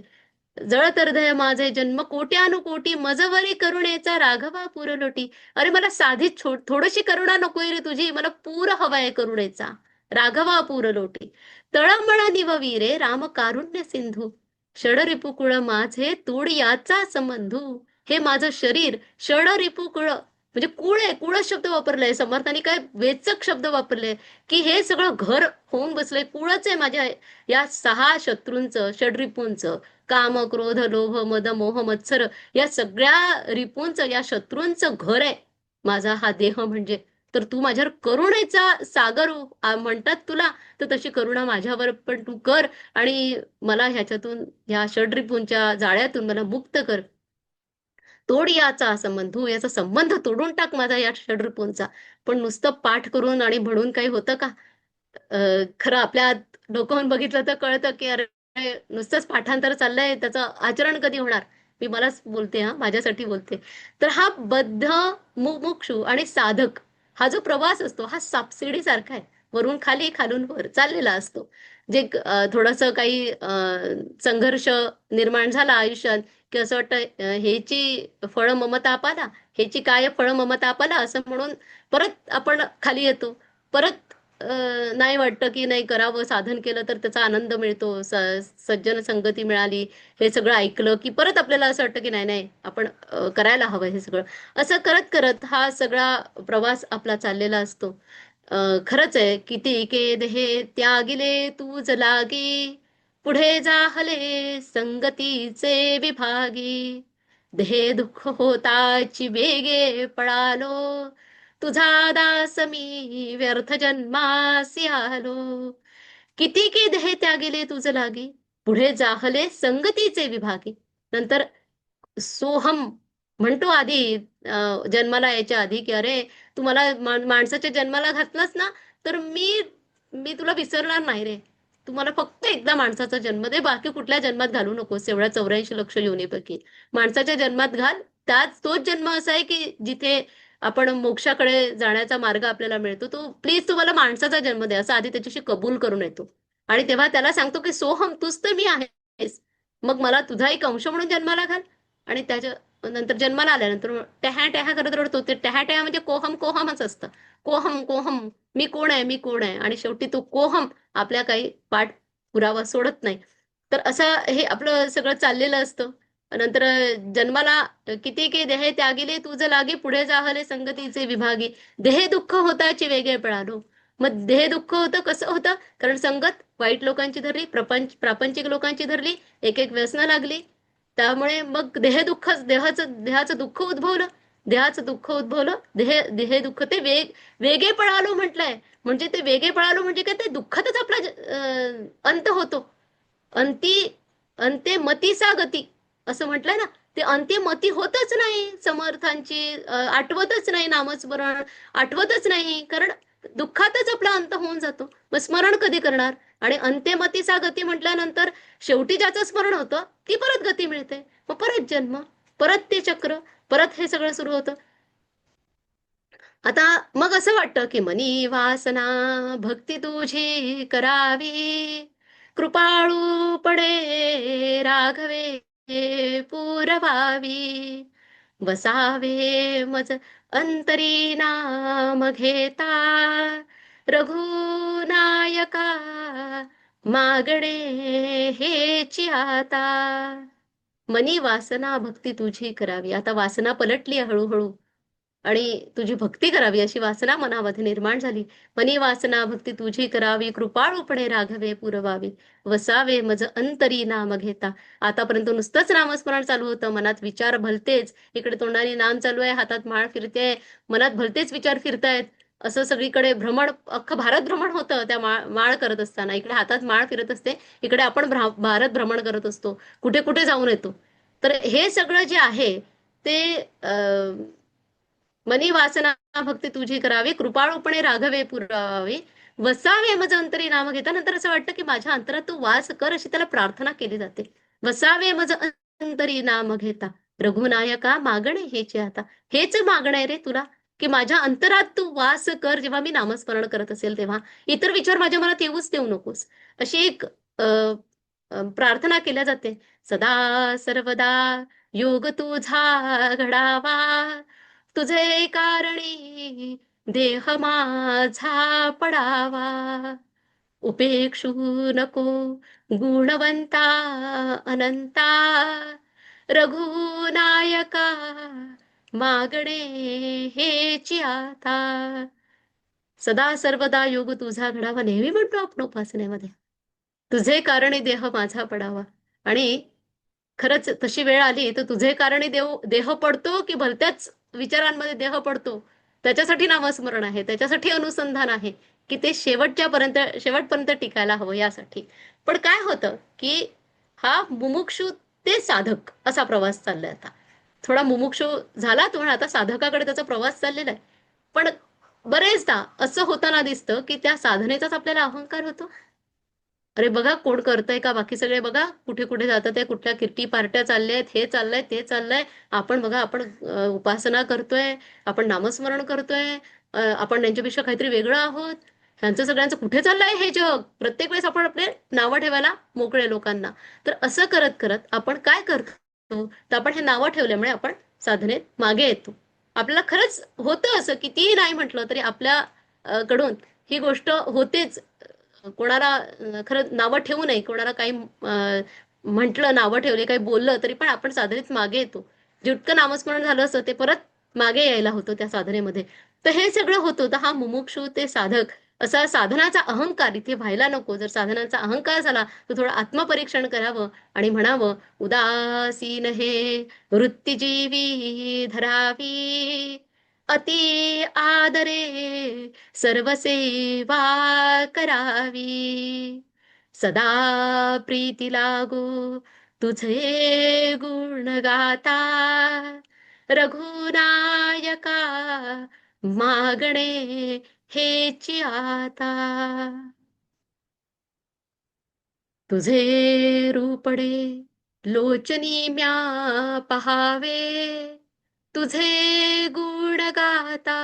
जळत हृदय माझे जन्म कोट्यानुकोटी. मजवरी करुणेचा राघवा पुरलोटी. अरे मला साधी थोडीशी करुणा नकोय रे तुझी, मला पूर हवाय करुणेचा राघवा पुरलोटी. तळमळ निववीरे राम कारुण्य सिंधू. षडरिपुकुळ माझे तोड याचा संबंधू. हे माझं शरीर षडरिपुकुळ म्हणजे कुळ आहे. कुळ शब्द वापरलाय समर्थांनी. काय वेचक शब्द वापरले की हे सगळं घर होऊन बसलंय. कुळच आहे माझ्या या 6 शत्रूंचं, षडरिपूंचं. काम क्रोध लोभ मद मोह मत्सर या सगळ्या रिपूंचं, या शत्रूंचं घर आहे माझा हा देह म्हणजे. तर तू माझ्यावर करुणेचा सागर म्हणतात तुला, तर तशी करुणा माझ्यावर पण तू कर आणि मला ह्याच्यातून, ह्या षडरिपूंच्या जाळ्यातून मला मुक्त कर. तोड याचा संबंध, याचा संबंध तोडून टाक माझा या षडरिपूंचा. पण नुसतं पाठ करून आणि म्हणून काही होतं का? खरं आपल्या डोकं बघितलं तर कळतं की अरे नुसतंच पाठांतर चाललंय, त्याचं आचरण कधी होणार. मी मलाच बोलते, हा माझ्यासाठी बोलते. तर हा बद्ध मुमुक्षू आणि साधक हा जो प्रवास असतो हा सापशिडी सारखा आहे. वरून खाली खालून वर चाललेला असतो. जे थोडंसं काही संघर्ष निर्माण झाला आयुष्यात की असं वाटतं ह्याची फळ ममता आपाला, ह्याची काय फळ ममता आपाला असं म्हणून परत आपण खाली येतो. परत नाही वाटतं की नाही करावं, साधन केलं तर त्याचा आनंद मिळतो, सज्जन संगती मिळाली, हे सगळं ऐकलं की परत आपल्याला असं वाटतं की नाही नाही आपण करायला हवं हे सगळं. असं करत करत हा सगळा प्रवास आपला चाललेला असतो. खरंच आहे, किती केद हे त्यागिले तूज लागी. पुढे जाहले संगतीचे विभागी. देह दुःख होताची वेगे पळालो. तुझा दास मी व्यर्थ जन्मासी आलो. किती की देह त्यागिले तुझ लागी. पुढे जाहले संगतीचे विभागी. नंतर सोहम म्हणतो आधी जन्माला यायच्या आधी की अरे तू मला माणसाच्या जन्माला घातलंस ना, तर मी मी तुला विसरणार नाही रे. तू मला फक्त एकदा माणसाचा जन्म दे, बाकी कुठल्या जन्मात घालू नकोस. एवढ्या 84 लक्ष योनीपैकी माणसाच्या जन्मात घाल. तोच जन्म असा आहे की जिथे आपण मोक्षाकडे जाण्याचा मार्ग आपल्याला मिळतो. तू मला माणसाचा जन्म दे असं आधी त्याच्याशी कबूल करून येतो. आणि तेव्हा त्याला सांगतो की सोहम तूच तर मी आहेस, मग मला तुझा एक अंश म्हणून जन्माला घाल. आणि त्याच्या नंतर जन्माला आल्यानंतर टॅहा टॅहा करत रडतो. ते टॅहा टॅहा म्हणजे कोहम कोहमच असतं. कोहम कोहम, मी कोण आहे मी कोण आहे. आणि शेवटी तो कोहम आपल्या काही पाठ पुरावा सोडत नाही. तर असं हे आपलं सगळं चाललेलं असतं. नंतर जन्माला किती के देह त्यागिले तुझ लागे. पुढे जाहले संगतीचे विभागी. देह दुःख होताची वेगळे पळालो. मग देह दुःख होतं कसं होतं? कारण संगत वाईट लोकांची धरली, प्रापंचिक लोकांची धरली, एक एक व्यसनं लागली. त्यामुळे मग देहाचं दुःख उद्भवलं. देहाचं दुःख उद्भवलं. देह दुःख ते वेगे पळालो म्हटलंय. म्हणजे ते वेगे पळालो म्हणजे काय, ते दुःखातच आपला अंत होतो. अंती अंते मतीसा गती असं म्हटलंय ना. ते अंत्यमती होतच नाही समर्थांची. आठवतच नाही नामस्मरण, आठवतच नाही. कारण दुःखातच आपला अंत होऊन जातो. मग स्मरण कधी करणार? आणि अंत्यमतीसा गती म्हटल्यानंतर शेवटी ज्याचं स्मरण होतं ती परत गती मिळते. मग परत जन्म, परत ते चक्र, परत हे सगळं सुरू होतं. आता मग असं वाटतं की मनी वासना भक्ती तुझी करावी. कृपाळू पडे राघवे पुरवावी. वसावे मज अंतरी नाम घेता. रघुनायका मागणे हेची आता. मनी वासना भक्ती तुझी करावी. आता वासना पलटली हळूहळू. आणि तुझी भक्ती करावी अशी वासना मनामध्ये निर्माण झाली. मनी वासना भक्ती तुझी करावी, कृपाळूपणे राघवे पुरवावी, वसावे मज अंतरी नाम घेता. आतापर्यंत नुसतंच नामस्मरण चालू होतं, मनात विचार भलतेच, इकडे तोंडाने नाम चालू आहे, हातात माळ फिरते, मनात भलतेच विचार फिरतायत. असं सगळीकडे भ्रमण, अख्खं भारत भ्रमण होतं त्या माळ करत असताना. इकडे हातात माळ फिरत असते, इकडे आपण भारत भ्रमण करत असतो, कुठे कुठे जाऊन येतो. तर हे सगळं जे आहे ते मनी वासना भक्ती तुझी करावी, कृपाळूपणे राघवे पुरावे, वसावे मज अंतरी नाम घेता. नंतर असं वाटतं की माझ्या अंतरात तू वास कर, अशी त्याला प्रार्थना केली जाते. वसावे मज अंतरी नाम घेता, रघुनायका मागणे हेचे आता. हेच मागणं आहे रे तुला, की माझ्या अंतरात तू वास कर जेव्हा मी नामस्मरण करत असेल तेव्हा. इतर विचार माझ्या मनात येऊच देऊ नकोस, अशी एक प्रार्थना केल्या जाते. सदा सर्वदा योग तुझा घडावा, तुझे कारणी देह माझा पडावा, उपेक्षू नको गुणवंता अनंता, रघुनायका मागणे हेची आता. सदा सर्वदा योग तुझा घडावा नेहमी म्हणतो आपण उपासनेमध्ये. तुझे कारणी देह माझा पडावा. आणि खरंच तशी वेळ आली तर तुझे कारणी देह पडतो की भलत्याच विचारांमध्ये देह पडतो, त्याच्यासाठी नामस्मरण आहे, त्याच्यासाठी अनुसंधान आहे, की ते शेवटपर्यंत टिकायला हवं यासाठी. पण काय होतं की हा मुमुक्षु ते साधक असा प्रवास चाललाय आता. थोडा मुमुक्षु झाला तो, आता साधकाकडे त्याचा प्रवास चाललेला आहे. पण बरेचदा असं होताना दिसतं की त्या साधनेचाच आपल्याला अहंकार होतो. अरे बघा कोण करतंय का, बाकी सगळे बघा कुठे कुठे जातात आहे, कुठल्या किट्टी पार्ट्या चालल्यात, हे चाललंय ते चाललंय. आपण बघा, आपण उपासना करतोय, आपण नामस्मरण करतोय, आपण त्यांच्यापेक्षा काहीतरी वेगळं आहोत. ह्यांचं सगळ्यांचं कुठे चाललंय हे जग. प्रत्येक वेळेस आपण आपले नावं ठेवायला मोकळे लोकांना. तर असं करत करत आपण काय करतो, तर आपण हे नावं ठेवल्यामुळे आपण साधनेत मागे येतो. आपल्याला खरंच होतं असं, कितीही नाही म्हटलं तरी आपल्या कडून ही गोष्ट होतेच. कोणाला खरं नावं ठेवू नये, कोणाला काही म्हटलं, नावं ठेवले, काही बोललं तरी पण आपण साधनेत मागे येतो. जितकं नामस्मरण झालं असतं ते परत मागे यायला होतं त्या साधनेमध्ये. तर हे सगळं होतं. तर हा मुमुक्षू ते साधक असा साधनाचा अहंकार इथे व्हायला नको. जर साधनाचा अहंकार झाला तर थोडं आत्मपरीक्षण करावं आणि म्हणावं, उदासीन हे वृत्ती जीवी धरावी, अति आदरे सर्व सेवा करावी, सदा प्रीती लागो तुझे गुण गाता, रघुनायका मागणे हेची आता. तुझे रूपडे लोचनी म्या पहावे, तुझे गुण गाता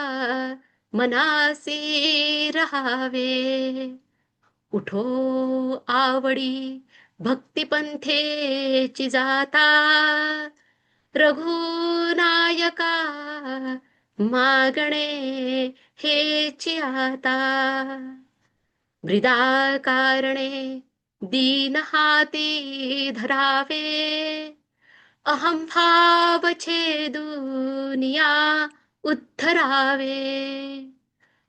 मनासी रहावे, उठो आवडी भक्तिपंथेची जाता, रघुनायका मागणे हेची आता. ब्रिदा कारणे दीन हाती धरावे, अहम भाव छेदूनिया उद्धरावे,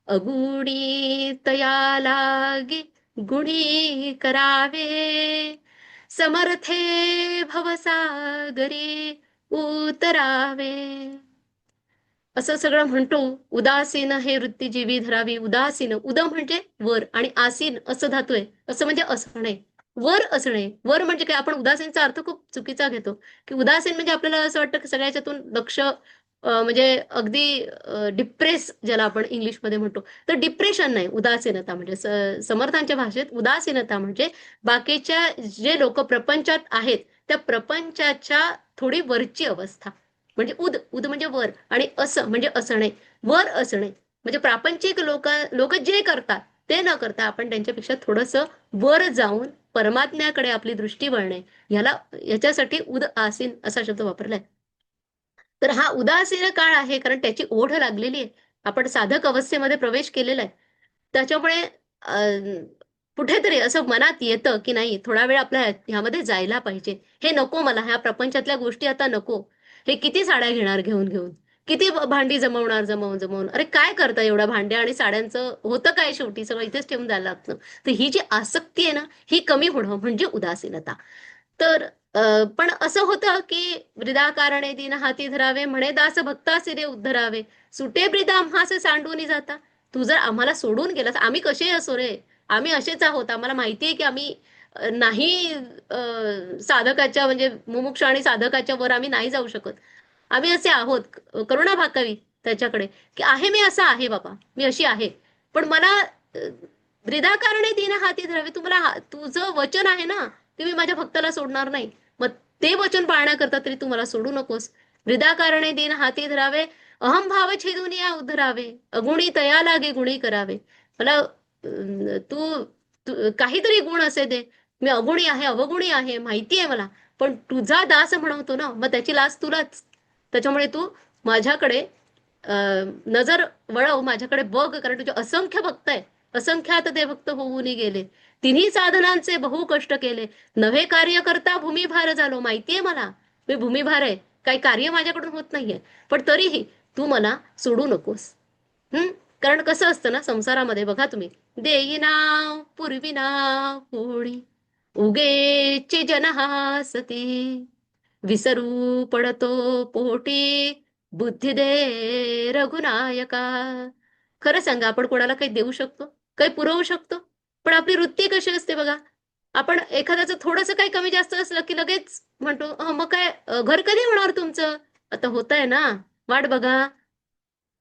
अगुणी तया लागी गुणी करावे, समर्थे भवसागरी उतरावे. असं सगळं म्हणतो. उदासीन हे वृत्ती जीवी धरावी. उदासीन, उद म्हणजे वर आणि आसीन असं धातू आहे, असं म्हणजे असणे, वर असणे. वर म्हणजे काय, आपण उदासीनचा अर्थ खूप चुकीचा घेतो, की उदासीन म्हणजे आपल्याला असं वाटतं की सगळ्याच्यातून लक्ष म्हणजे अगदी डिप्रेस ज्याला आपण इंग्लिशमध्ये म्हणतो, तर डिप्रेशन नाही. उदासीनता म्हणजे समर्थांच्या भाषेत उदासीनता म्हणजे बाकीच्या जे लोक प्रपंचात आहेत त्या प्रपंचाच्या थोडी वरची अवस्था. म्हणजे उद म्हणजे वर आणि असं म्हणजे असणे, वर असणे. म्हणजे प्रापंचिक लोक जे करतात ते न करता आपण त्यांच्यापेक्षा थोडंसं वर जाऊन परमात्म्याकडे आपली दृष्टी वळणे, याच्यासाठी उद आसीन असा शब्द वापरलाय. तर हा उदासीन काळ आहे, कारण त्याची ओढ लागलेली आहे. आपण साधक अवस्थेमध्ये प्रवेश केलेला आहे. त्याच्यामुळे कुठेतरी असं मनात येतं की नाही, थोडा वेळ आपल्या ह्यामध्ये जायला पाहिजे. हे नको मला, ह्या प्रपंचातल्या गोष्टी आता नको. हे किती साड्या घेणार घेऊन घेऊन. किती भांडी जमवून जमवून, अरे काय करता एवढ्या भांड्या आणि साड्यांचं होतं काय, शेवटी सगळं इथेच ठेवून द्यायला लागतं. तर ही जी आसक्ती आहे ना, ही कमी होणं म्हणजे उदासीनता. तर पण असं होतं की ब्रिदा कारणे दीन हाती धरावे, म्हणे दास भक्तासी रे उद्धरावे, सुटे ब्रिदा आम्हास सांडूनी जाता. तू जर आम्हाला सोडून गेलास, आम्ही कसे असो रे, आम्ही असेच आहोत, आम्हाला माहितीये की आम्ही नाही साधकाच्या म्हणजे मुमुक्ष आणि साधकाच्या वर आम्ही नाही जाऊ शकत. आम्ही असे आहोत. करुणा भाकावी त्याच्याकडे की आहे, मी असा आहे बाबा, मी अशी आहे. पण मला ब्रिदा कारणे दीन हाती धरावे, तुम्हाला तुझं वचन आहे ना की मी माझ्या भक्ताला सोडणार नाही. मग ते वचन पाळण्याकरता तरी तू मला सोडू नकोस. ब्रिदा कारणे दीन हाती धरावे, अहम भाव छेदून या उद्धरावे, अगुणी तया लागे गुणी करावे. मला तू काहीतरी गुण असे दे. मी अगुणी आहे, अवगुणी आहे, माहिती आहे मला, पण तुझा दास म्हणवतो ना, मग त्याची लाज तुलाच. त्याच्यामुळे तू माझ्याकडे नजर वळव, माझ्याकडे बघ, कारण तुझे असंख्य भक्त आहे. असंख्यात ते भक्त होऊन गेले, तिन्ही साधनांचे बहु कष्ट केले, नवे कार्य करता भूमिभार झालो. माहितीये मला, मी भूमिभार आहे, काही कार्य माझ्याकडून होत नाहीये. पण तरीही तू मला सोडू नकोस. कारण कसं असतं ना संसारामध्ये, बघा तुम्ही, देई नाव पूर्वी नाव कोणी, उगेची जनहासती, विसरू पडतो पोटी, बुद्धी दे रघुनायका. खरं सांगा, आपण कोणाला काही देऊ शकतो, काही पुरवू शकतो? पण आपली वृत्ती कशी असते बघा, आपण एखाद्याचं थोडंसं काही कमी जास्त असलं की लगेच म्हणतो, मग काय, घर कधी होणार तुमचं? आता होत आहे ना, वाट बघा.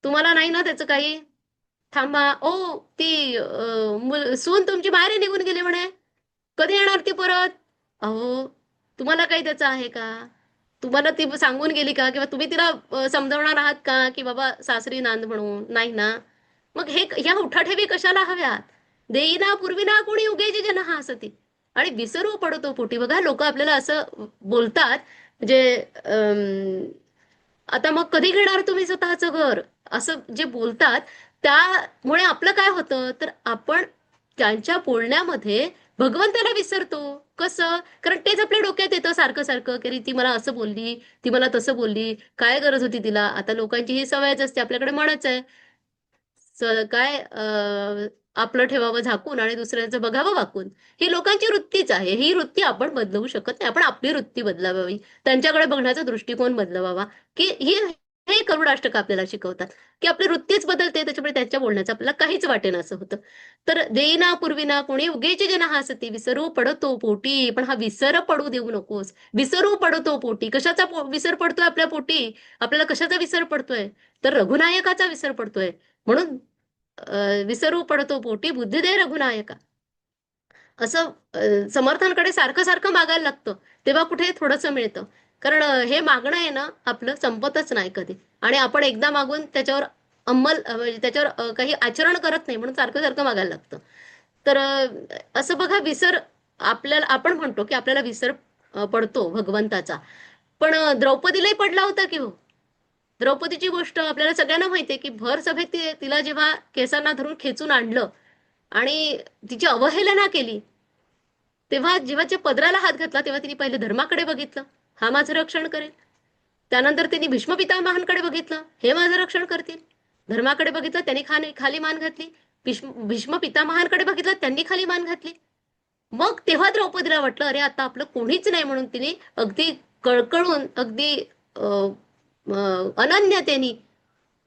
तुम्हाला नाही ना त्याचं काही, थांबा. ओ, ती सून तुमची बाहेर निघून गेली म्हणे, कधी येणार ती परत? अहो, तुम्हाला काही त्याचं आहे का? तुम्हाला ती सांगून गेली का, किंवा तुम्ही तिला समजावणार आहात का की बाबा सासरी नांद म्हणून? नाही ना. मग हे ह्या उठाठेवी कशाला हव्यात? देईना पूर्वीना कोणी उगेची जनहासती, आणि विसरू पडतो पोटी. बघा, लोक आपल्याला असं बोलतात, म्हणजे आता मग कधी घेणार तुम्ही स्वतःचं घर, असं जे बोलतात. त्यामुळे आपलं काय होतं, तर आपण त्यांच्या बोलण्यामध्ये भगवंताला विसरतो. कसं? कारण तेच आपल्या डोक्यात येतं सारखं सारखं, की ती मला असं बोलली, ती मला तसं बोलली, काय गरज होती तिला. आता लोकांची ही सवयच असते, आपल्याकडे म्हणच आहे, काय आपलं ठेवावं झाकून आणि दुसऱ्यांचं बघावं वाकून. ही लोकांची वृत्तीच आहे. ही वृत्ती आपण बदलवू शकत नाही. आपण आपली वृत्ती बदलावी, त्यांच्याकडे बघण्याचा दृष्टिकोन बदलवावा. की ही हे करुणाष्टक आपल्याला शिकवतात की आपली वृत्तीच बदलते, त्याच्यामुळे त्यांच्या बोलण्याचं आपल्याला काहीच वाटेन असं होतं. तर देईना पूर्वीना कोणी उगेची जन हासती, विसरू पडतो पोटी. पण हा विसर पडू देऊ नकोस. विसरू पडतो पोटी. कशाचा विसर पडतोय आपल्या पोटी? आपल्याला कशाचा विसर पडतोय? तर रघुनायकाचा विसर पडतोय. म्हणून विसरू पडतो पोटी, बुद्धी दे रघुनायका. असं समर्थांकडे सारखं सारखं मागायला लागतं, तेव्हा कुठे थोडंसं मिळतं. कारण हे मागणं आहे ना आपलं, संपतच नाही कधी. आणि आपण एकदा मागून त्याच्यावर म्हणजे त्याच्यावर काही आचरण करत नाही, म्हणून सारखं सारखं मागायला लागतं. तर असं बघा, विसर आपल्याला, आपण म्हणतो की आपल्याला विसर पडतो भगवंताचा. पण द्रौपदीलाही पडला होता की हो. द्रौपदीची गोष्ट आपल्याला सगळ्यांना माहितीये की भर सभेत तिला जेव्हा केसांना धरून खेचून आणलं आणि तिची अवहेलना केली, तेव्हा जेव्हा पदराला हात घातला, तेव्हा तिने पहिले धर्माकडे बघितलं, हा माझं रक्षण करेल. त्यानंतर त्यांनी भीष्म पितामहांकडे बघितलं, हे माझं रक्षण करतील. धर्माकडे बघितलं, त्यांनी खाली मान घातली. भीष्म पितामहांकडे बघितलं, त्यांनी खाली मान घातली. मग तेव्हा द्रौपदीला वाटलं, अरे आता आपलं कोणीच नाही, म्हणून तिने अगदी कळकळून, अगदी अनन्यतेने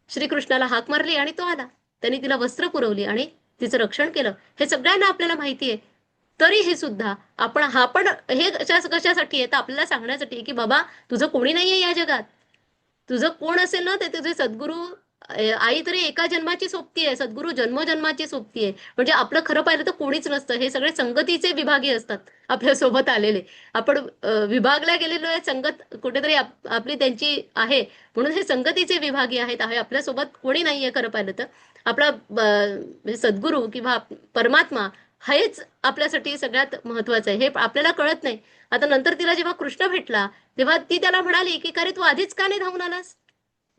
श्रीकृष्णाला हाक मारली आणि तो आला. त्यांनी तिला वस्त्र पुरवली आणि तिचं रक्षण केलं. हे सगळ्यांना आपल्याला माहिती आहे. तरीही सुद्धा आपण, हा पण हे कशासाठी आहे, तर आपल्याला सांगण्यासाठी आहे की बाबा, तुझं कोणी नाहीये या जगात. तुझं कोण असेल ना, ते तुझे सद्गुरू. आई तरी एका जन्माची सोबती आहे, सद्गुरू जन्मोजन्माची सोबती आहे. म्हणजे आपलं खरं पाहिलं तर कोणीच नसतं, हे सगळे संगतीचे विभागी असतात आपल्या सोबत आलेले. आपण विभागल्या गेलेलो आहे, संगत कुठेतरी आपली त्यांची आहे, म्हणून हे संगतीचे विभागी आहेत. आपल्या सोबत कोणी नाहीये खरं पाहिलं तर. आपला म्हणजे सद्गुरू किंवा परमात्मा हेच आपल्यासाठी सगळ्यात महत्वाचं आहे, हे आपल्याला कळत नाही. आता नंतर तिला जेव्हा कृष्ण भेटला, तेव्हा ती त्याला म्हणाली की अरे तू आधीच का नाही धावून आलास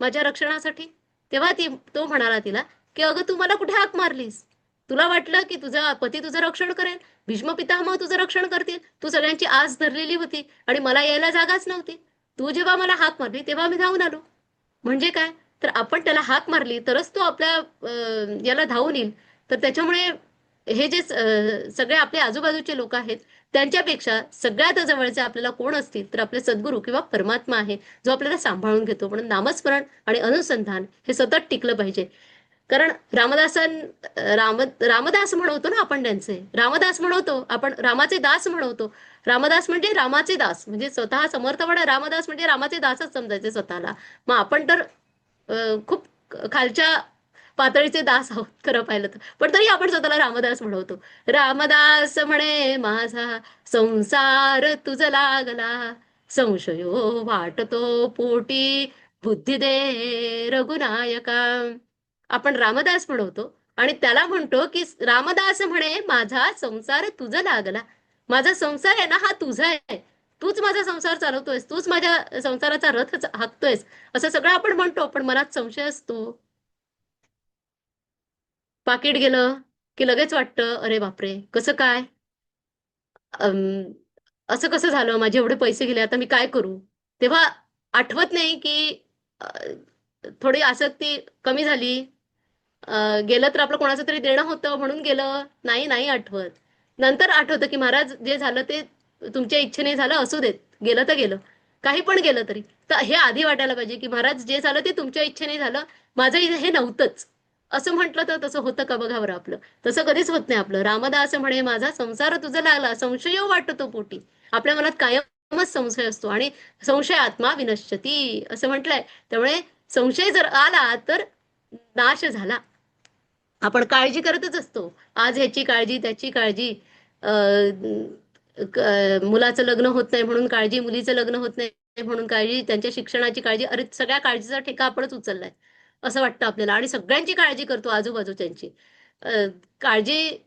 माझ्या रक्षणासाठी? तेव्हा तो म्हणाला तिला की अगं, तू मला कुठे हाक मारलीस? तुला वाटलं की तुझा पती तुझं रक्षण करेल, भीष्म पितामह तुझं रक्षण करतील? तू सगळ्यांची आस धरलेली होती आणि मला यायला जागाच नव्हती. तू जेव्हा मला हाक मारली तेव्हा मी धावून आलो. म्हणजे काय? तर आपण त्याला हाक मारली तरच तो आपल्या याला धावून येईल. तर त्याच्यामुळे हे जे सगळे आपले आजूबाजूचे लोक आहेत त्यांच्यापेक्षा सगळ्यात जवळचे आपल्याला कोण असतील तर आपले सद्गुरू किंवा परमात्मा आहे, जो आपल्याला सांभाळून घेतो. म्हणून नामस्मरण आणि अनुसंधान हे सतत टिकलं पाहिजे. कारण रामदास म्हणवतो ना आपण, त्यांचे रामदास म्हणवतो आपण, रामाचे दास म्हणवतो. रामदास म्हणजे रामाचे दास, म्हणजे स्वतः समर्थ म्हणे रामदास म्हणजे रामाचे दासच समजायचे स्वतःला. मग आपण तर खूप खालच्या पातळीचे दास आहोत खरं पाहिलं तर, पण तरी आपण स्वतःला रामदास म्हणवतो. रामदास म्हणे माझा संसार तुझ लागला, संशयो वाटतो पोटी, बुद्धी दे रघुनायका. आपण रामदास म्हणवतो आणि त्याला म्हणतो की रामदास म्हणे माझा संसार तुझा लागला. माझा संसार आहे ना हा तुझा आहे, तूच माझा संसार चालवतोयस, तूच माझ्या संसाराचा रथ हाकतोयस, असं सगळं आपण म्हणतो. पण मनात संशय असतो. पाकिट गेलं की लगेच वाटतं अरे बापरे कसं काय, अम, असं कसं झालं, माझे एवढे पैसे गेले, आता मी काय करू. तेव्हा आठवत नाही की अ, थोडी आसक्ती कमी झाली, गेलं तर आपलं कोणाचं तरी देणं होतं म्हणून गेलं, नाही नाही आठवत. नंतर आठवतं की महाराज जे झालं ते तुमच्या इच्छेने झालं, असू देत, गेलं तर गेलं, काही पण गेलं तरी. तर हे आधी वाटायला पाहिजे की महाराज जे झालं ते तुमच्या इच्छेने झालं, माझं हे नव्हतंच. असं म्हटलं तर तसं होतं का बघा बरं आपलं. तसं कधीच होत नाही आपलं. रामदास म्हणे माझा संसार तुझा लागला, संशय वाटतो पोटी. आपल्या मनात कायमच संशय असतो आणि संशय आत्मा विनश्यती असं म्हटलंय. त्यामुळे संशय जर आला तर नाश झाला. आपण काळजी करतच असतो, आज ह्याची काळजी त्याची काळजी, मुलाचं लग्न होत नाही म्हणून काळजी, मुलीचं लग्न होत नाही म्हणून काळजी, त्यांच्या शिक्षणाची काळजी. अरे सगळ्या काळजीचा ठेका आपणच उचललाय असं वाटतं आपल्याला, आणि सगळ्यांची काळजी करतो आजूबाजूच्यांची. काळजी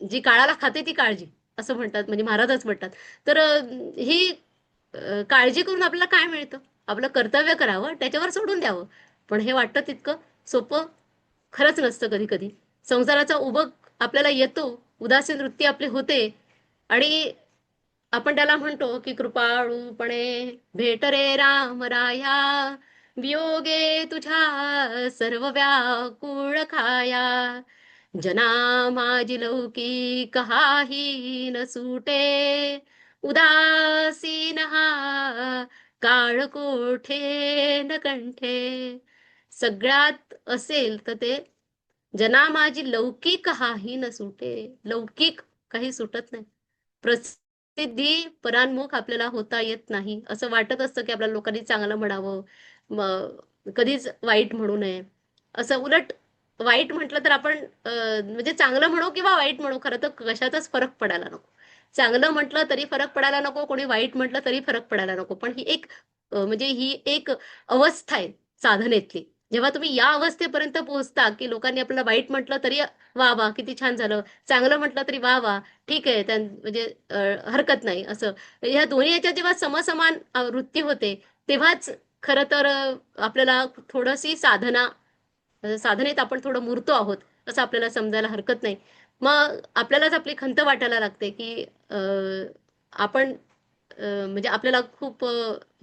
जी काळाला खाते ती काळजी असं म्हणतात, म्हणजे महाराजच म्हणतात. तर ही काळजी करून आपल्याला काय मिळतं. आपलं कर्तव्य करावं, त्याच्यावर सोडून द्यावं. पण हे वाटतं तितकं सोपं खरंच नसतं. कधी कधी संसाराचा उबग आपल्याला येतो, उदासीन वृत्ती आपली होते, आणि आपण त्याला म्हणतो की कृपाळूपणे भेट रे राम राया, वियोगे तुझ्या सर्व व्याकुळ खाया, जना माझी लौकी कहाही न सुटे, उदासीन हा काळ कोठे न कंठे. सगळ्यात असेल तर ते जना माझी लौकिक हाही न सुटे. लौकिक काही सुटत नाही. प्रसिद्धी परांमुख आपल्याला होता येत नाही. असं वाटत असतं की आपल्याला लोकांनी चांगलं म्हणावं, कधीच वाईट म्हणू नये. असं उलट वाईट म्हटलं तर आपण म्हणजे चांगलं म्हणू किंवा वाईट म्हणू, खरं तर कशातच फरक पडायला नको. चांगलं म्हटलं तरी फरक पडायला नको, कोणी वाईट म्हटलं तरी फरक पडायला नको. पण ही एक म्हणजे ही एक अवस्था आहे साधनेतली. जेव्हा तुम्ही या अवस्थेपर्यंत पोहोचता की लोकांनी आपल्याला वाईट म्हटलं तरी वा वा किती छान झालं, चांगलं म्हटलं तरी वा वा ठीक आहे, म्हणजे हरकत नाही असं. ह्या दोन्ही याच्यात जेव्हा समसमान वृत्ती होते तेव्हाच खरं तर आपल्याला थोडीशी साधनेत आपण थोडं मुरतो आहोत असं आपल्याला समजायला हरकत नाही. मग आपल्यालाच आपली खंत वाटायला लागते की आपण म्हणजे आपल्याला खूप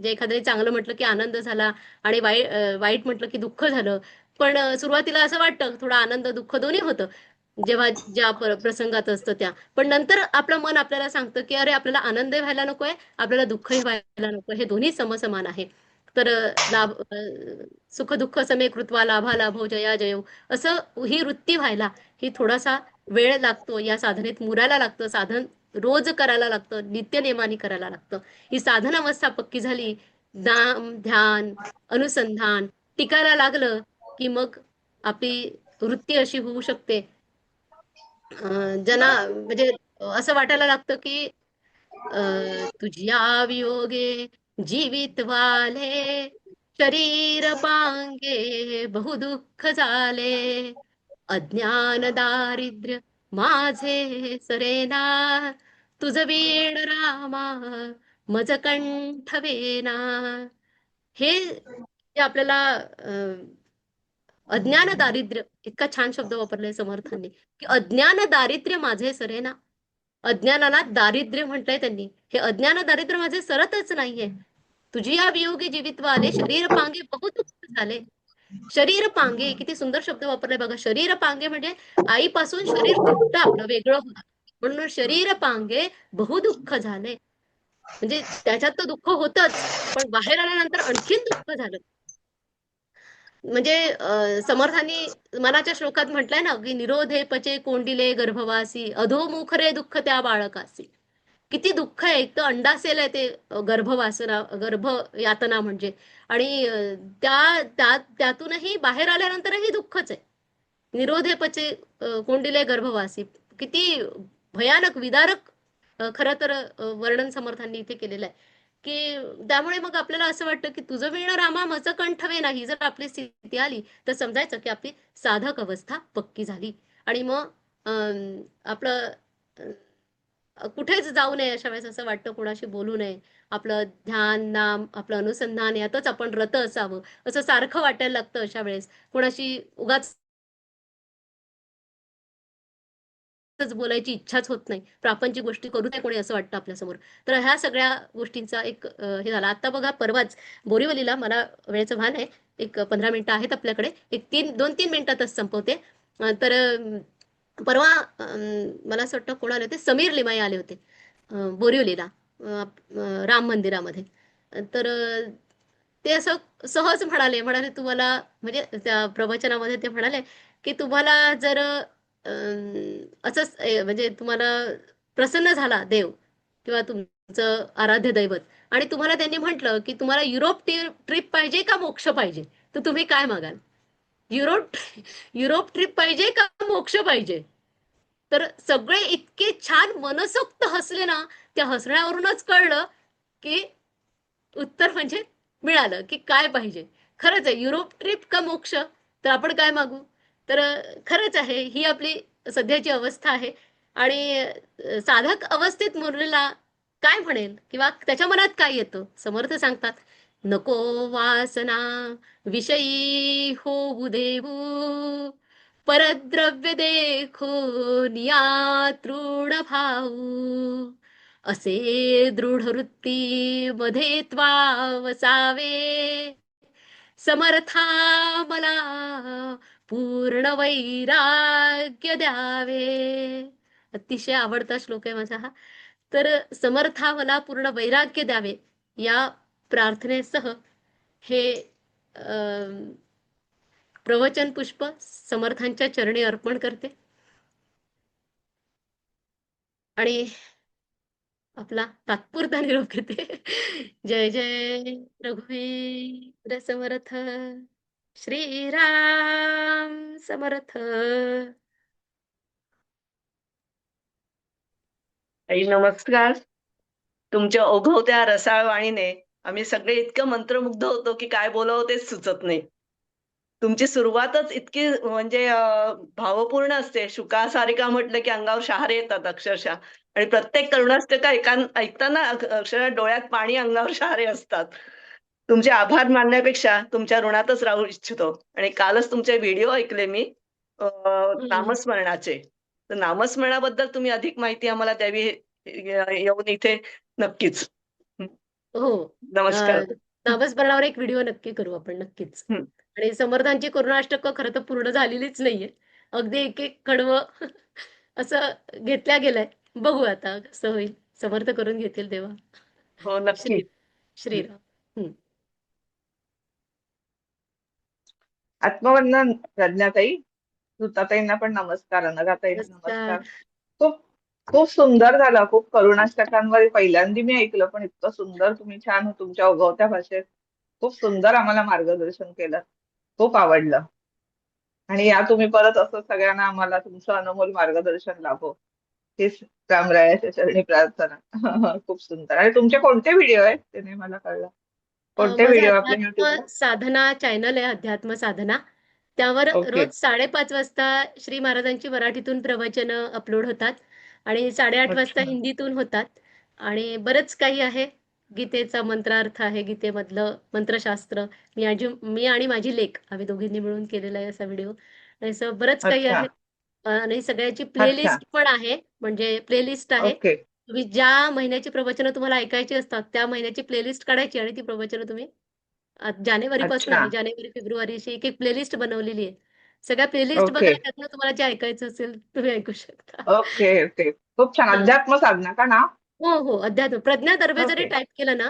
जे एखाद्याने चांगलं म्हटलं की आनंद झाला, आणि वाईट म्हटलं की दुःख झालं. पण सुरुवातीला असं वाटतं थोडा आनंद दुःख दोन्ही होतं जेव्हा ज्या प्रसंगात असतं त्या. पण नंतर आपलं मन आपल्याला सांगतं की अरे आपल्याला आनंद व्हायला नकोय, आपल्याला दुःखही व्हायला नको, हे दोन्ही समसमान आहे. तर सुख दुःख समे कृत्वा लाभा लाभो जया जयो, असं ही वृत्ती व्हायला ही थोडासा वेळ लागतो. या साधनेत मुरायला लागतं, साधन रोज करायला लागतं, नित्यनेमाने करायला लागतं. ही साधन अवस्था पक्की झाली, नाम ध्यान अनुसंधान टिकायला लागलं की मग आपली वृत्ती अशी होऊ शकते, जना म्हणजे असं वाटायला लागतं की तुझ्या वियोगे जीवित वाले, शरीर पांगे बहुदुःख झाले, अज्ञान दारिद्र्य माझे सरेना, तुझ वीण रामा मज कंठ वेना. हे जे आपल्याला अज्ञान दारिद्र्य, इतका छान शब्द वापरलाय समर्थांनी की अज्ञान दारिद्र्य माझे सरेना. अज्ञानाला दारिद्र्य म्हटलंय त्यांनी. हे अज्ञान दारिद्र्य माझे सरतच नाहीये. तुझी या वियोगी जीवित्व आले, शरीर पांगे बहुत दुःख झाले. शरीर पांगे, किती सुंदर शब्द वापरलाय बघा. शरीर पांगे म्हणजे आईपासून शरीर तुटतं, आपलं वेगळं होतं. म्हणून शरीर पांगे बहुदुःख झाले. म्हणजे त्याच्यात तर दुःख होतच, पण बाहेर आल्यानंतर आणखीन दुःख झालं. म्हणजे समर्थांनी मनाच्या श्लोकात म्हटलंय ना, की निरोधे पचे कोंडिले गर्भवासी, अधोमुख रे दुःख त्या बाळकासी. किती दुःख आहे. एक तर अंडासेल आहे ते गर्भवासना, गर्भ यातना म्हणजे. आणि त्यातूनही बाहेर आल्यानंतरही दुःखच आहे. निरोधे पचे कोंडिले गर्भवासी. किती भयानक, विदारक खरं तर वर्णन समर्थांनी इथे केलेलं आहे. की त्यामुळे मग आपल्याला असं वाटतं की तुझं विण रामा मज कंठवे नाही. जर आपली स्थिती आली तर समजायचं की आपली साधक अवस्था पक्की झाली. आणि मग आपलं कुठेच जाऊ नये अशा वेळेस. असं वाटतं कोणाशी बोलू नये. आपलं ध्यान, नाम, आपलं अनुसंधान यातच आपण रत असावं असं सारखं वाटायला लागतं अशा वेळेस. कोणाशी उगाच बोलायची इच्छाच होत नाही. प्रापंचिक गोष्टी करू नये कोणी असं वाटतं आपल्यासमोर. तर ह्या सगळ्या गोष्टींचा एक हे झाला. आता बघा परवाच बोरिवलीला, मला वेळेचं भान आहे. एक 15 मिनिटं आहेत आपल्याकडे. एक 2-3 मिनिटातच संपवते. तर परवा मला असं वाटतं कोण आले होते, समीर लिमाये आले होते बोरिवलीला, राम मंदिरामध्ये. तर ते असं सहज म्हणाले म्हणाले तुम्हाला, म्हणजे त्या प्रवचनामध्ये ते म्हणाले की तुम्हाला जर असंच म्हणजे तुम्हाला प्रसन्न झाला देव किंवा तुमचं आराध्य दैवत, आणि तुम्हाला त्यांनी म्हटलं की तुम्हाला युरोप ट्रिप पाहिजे का मोक्ष पाहिजे, तर तुम्ही काय मागाल? युरोप युरोप ट्रिप पाहिजे का मोक्ष पाहिजे? तर सगळे इतके छान मनसोक्त हसले ना. त्या हसण्यावरूनच कळलं की उत्तर म्हणजे मिळालं की काय पाहिजे. खरंच आहे, युरोप ट्रिप का मोक्ष? तर आपण काय मागू? तर खरंच आहे, ही आपली सध्याची अवस्था आहे. आणि साधक अवस्थेत मुरलेला काय म्हणेल किंवा त्याच्या मनात काय येतं? समर्थ सांगतात, नको वासना विषयी होऊ देऊ, परद्रव्य देखो निया तृण भाऊ, असे दृढ वृत्ती मध्ये त्वा वसावे, समर्था मला पूर्ण वैराग्य द्यावे. अतिशय आवडता श्लोक आहे माझा हा. तर समर्था मला पूर्ण वैराग्य द्यावे या प्रार्थनेसह हे प्रवचन पुष्प समर्थांच्या चरणी अर्पण करते. आणि आपला तात्पुरता निरोप घेते. जय जय रघुवीर समर्थ, श्रीराम समर्थ. आई नमस्कार. तुमच्या ओघवत्या रसाळ वाणीने आम्ही सगळे इतकं मंत्रमुग्ध होतो की काय बोलावं तेच सुचत नाही. तुमची सुरुवातच इतकी म्हणजे भावपूर्ण असते. शुका सारिका म्हटलं की अंगावर शहारे येतात अक्षरशः. आणि प्रत्येक करुणाष्टका ऐकताना अक्षरशः डोळ्यात पाणी, अंगावर शहारे असतात. तुमचे आभार मानण्यापेक्षा तुमच्या ऋणातच राहू इच्छितो. आणि कालच तुमचे व्हिडिओ ऐकले मी हम्म. नामस्मरणाचे. तर नामस्मरणाबद्दल तुम्ही अधिक माहिती आम्हाला द्यावी येऊन इथे नक्कीच. हं, हो. नमस्कार. नामस्मरणावर एक व्हिडिओ नक्की करू आपण, नक्कीच. हं. आणि समर्थांची करुणाष्टकं खरं तर पूर्ण झालेलीच नाहीये. अगदी एक एक कडवं असं घेतल्या गेलंय. बघू आता कसं होईल. समर्थ करून घेतील तेव्हा. हो, नक्की. श्री श्रीराम. हं. आत्मवंदन प्रज्ञाताई, सुताताईंना पण नमस्कार, अनघाताईंना नमस्कार. नमस्कार. खूप खूप सुंदर झालं. खूप करुणाष्टकांवर पहिल्यांदा मी ऐकलं, पण इतकं सुंदर तुम्ही छान तुमच्या ओघवत्या भाषेत खूप सुंदर आम्हाला मार्गदर्शन केलं. खूप आवडलं. आणि या तुम्ही परत असं सगळ्यांना आम्हाला तुमचं अनमोल मार्गदर्शन लाभो, हीच रामरायाच्या चरणी प्रार्थना. खूप सुंदर. आणि तुमचे कोणते व्हिडिओ आहेत ते नाही मला कळलं. कोणते माझं व्हिडिओ आपल्या अध्यात्म युट्यूबला? साधना चॅनल आहे, अध्यात्म साधना. त्यावर ओके. रोज 5:30 वाजता श्री महाराजांची मराठीतून प्रवचन अपलोड होतात आणि 8:30 वाजता अच्छा. हिंदीतून होतात. आणि बरंच काही आहे. गीतेचा मंत्रार्थ आहे, गीतेमधलं मंत्रशास्त्र. मी आणि माझी लेक आम्ही दोघींनी मिळून केलेला आहे असा व्हिडिओ. असं बरंच काही अच्छा. आहे. आणि सगळ्याची अच्छा. प्लेलिस्ट पण आहे, म्हणजे प्लेलिस्ट आहे. ओके. तुम्ही ज्या महिन्याची प्रवचनं तुम्हाला ऐकायची असतात त्या महिन्याची प्लेलिस्ट काढायची आणि ती प्रवचनं तुम्ही जानेवारीपासून अच्छा. आहे. जानेवारी, फेब्रुवारीची एक प्लेलिस्ट बनवलेली आहे. सगळ्या प्लेलिस्ट ओके. बघा, त्यातनं तुम्हाला जे ऐकायचं असेल तुम्ही ऐकू शकता. ओके. ओके. खूप छान. हां. अध्यात्म साधना का ना? हो, हो. अध्यात्म. प्रज्ञा दर्बे जरी ओके. टाइप केलं ना,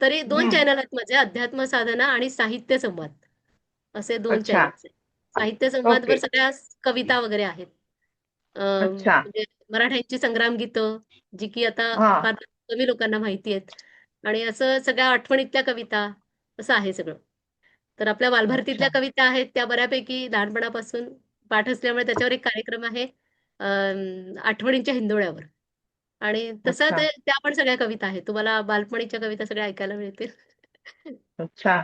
तरी 2 हम्म. चॅनल आहेत माझे, अध्यात्म साधना आणि साहित्य संवाद. असे 2 अच्छा. चॅनल्स आहेत. साहित्य संवादवर ओके. सगळ्या कविता वगैरे आहेत. अच्छा. म्हणजे मराठ्यांची संग्राम गीतं, जी की आता हा. फार कमी लोकांना माहिती आहेत. आणि असं सगळ्या आठवणीतल्या कविता, असं आहे सगळं. तर आपल्या बालभारतीतल्या अच्छा. कविता आहेत त्या बऱ्यापैकी लहानपणापासून पाठ असल्यामुळे त्याच्यावर एक कार्यक्रम आहे आठवणींच्या हिंदोळ्यावर. आणि तसं अच्छा. ते त्या पण सगळ्या कविता आहेत. तुम्हाला बालपणीच्या कविता सगळ्या ऐकायला मिळतील. अच्छा.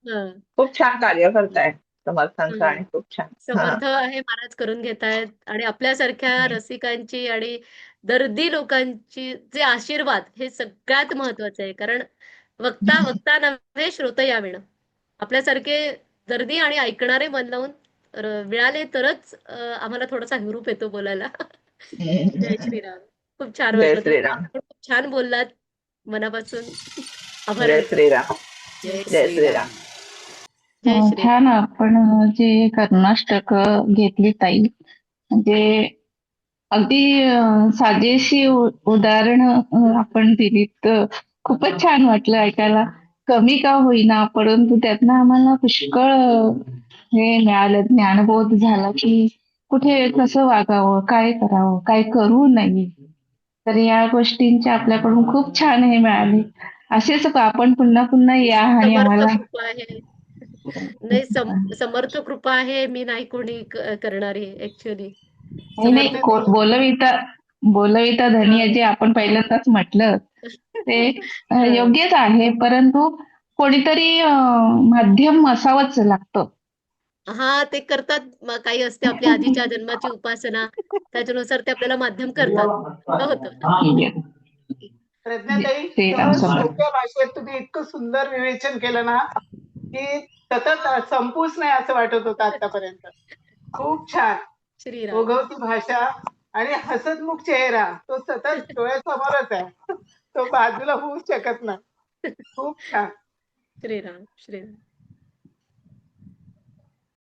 हं, खूप छान कार्य करताय समर्थांचं हं. आणि खूप छान. हा. समर्थ आहे महाराज करून घेतायत आणि आपल्यासारख्या रसिकांची आणि दर्दी लोकांची जे आशीर्वाद हे सगळ्यात महत्वाचं आहे. कारण वक्ता वक्ता नव्हे श्रोता याविणं. आपल्यासारखे दर्दी आणि ऐकणारे मन लावून मिळाले तरच आम्हाला थोडासा हुरूप येतो बोलायला. जय श्रीराम. खूप छान जय वाटलं. तुम्ही श्रीराम. पण खूप छान बोललात. मनापासून आभार जय मानते. श्रीराम. जय जय श्रीराम. श्रीराम. जय श्रीराम. छान आपण जे कर्णाष्टक घेतली ताई म्हणजे अगदी साजेशी उदाहरण आपण दिलीत. खूपच छान वाटलं ऐकायला. कमी का होईना परंतु त्यातनं आम्हाला पुष्कळ हे मिळालं, ज्ञानबोध झाला की कुठे कसं वागावं, काय करावं, काय करू नये. तर या गोष्टींचे आपल्याकडून खूप छान हे मिळाले. असेच आपण पुन्हा पुन्हा या आणि समर्थ आम्हाला कृपा आहे. नाही, समर्थ कृपा आहे. मी नाही कोणी करणारी ऍक्च्युली. नाही नाही समर्थ कृपा. बोलविता धनी जे आपण पहिल्यांदाच म्हटलं ते हं. योग्यच आहे परंतु कोणीतरी माध्यम असावंच लागतं. हां, ते करतात. मग काही असते आपली आधीच्या जन्माची उपासना. त्याच्यानुसार ते आपल्याला माध्यम करतात. असं होतं. प्रज्ञाताई, श्रीराम सहज समर्थ. सोप्या भाषेत तुम्ही इतकं सुंदर विवेचन केलं ना, की सतत संपूच नाही असं वाटत होतं आतापर्यंत. खूप छान. श्रीराम. ओघवती भाषा आणि हसतमुख चेहरा तो सतत डोळ्यासमोरच आहे. तो बाजूला होऊच शकत नाही. खूप छान. श्रीराम, श्रीराम.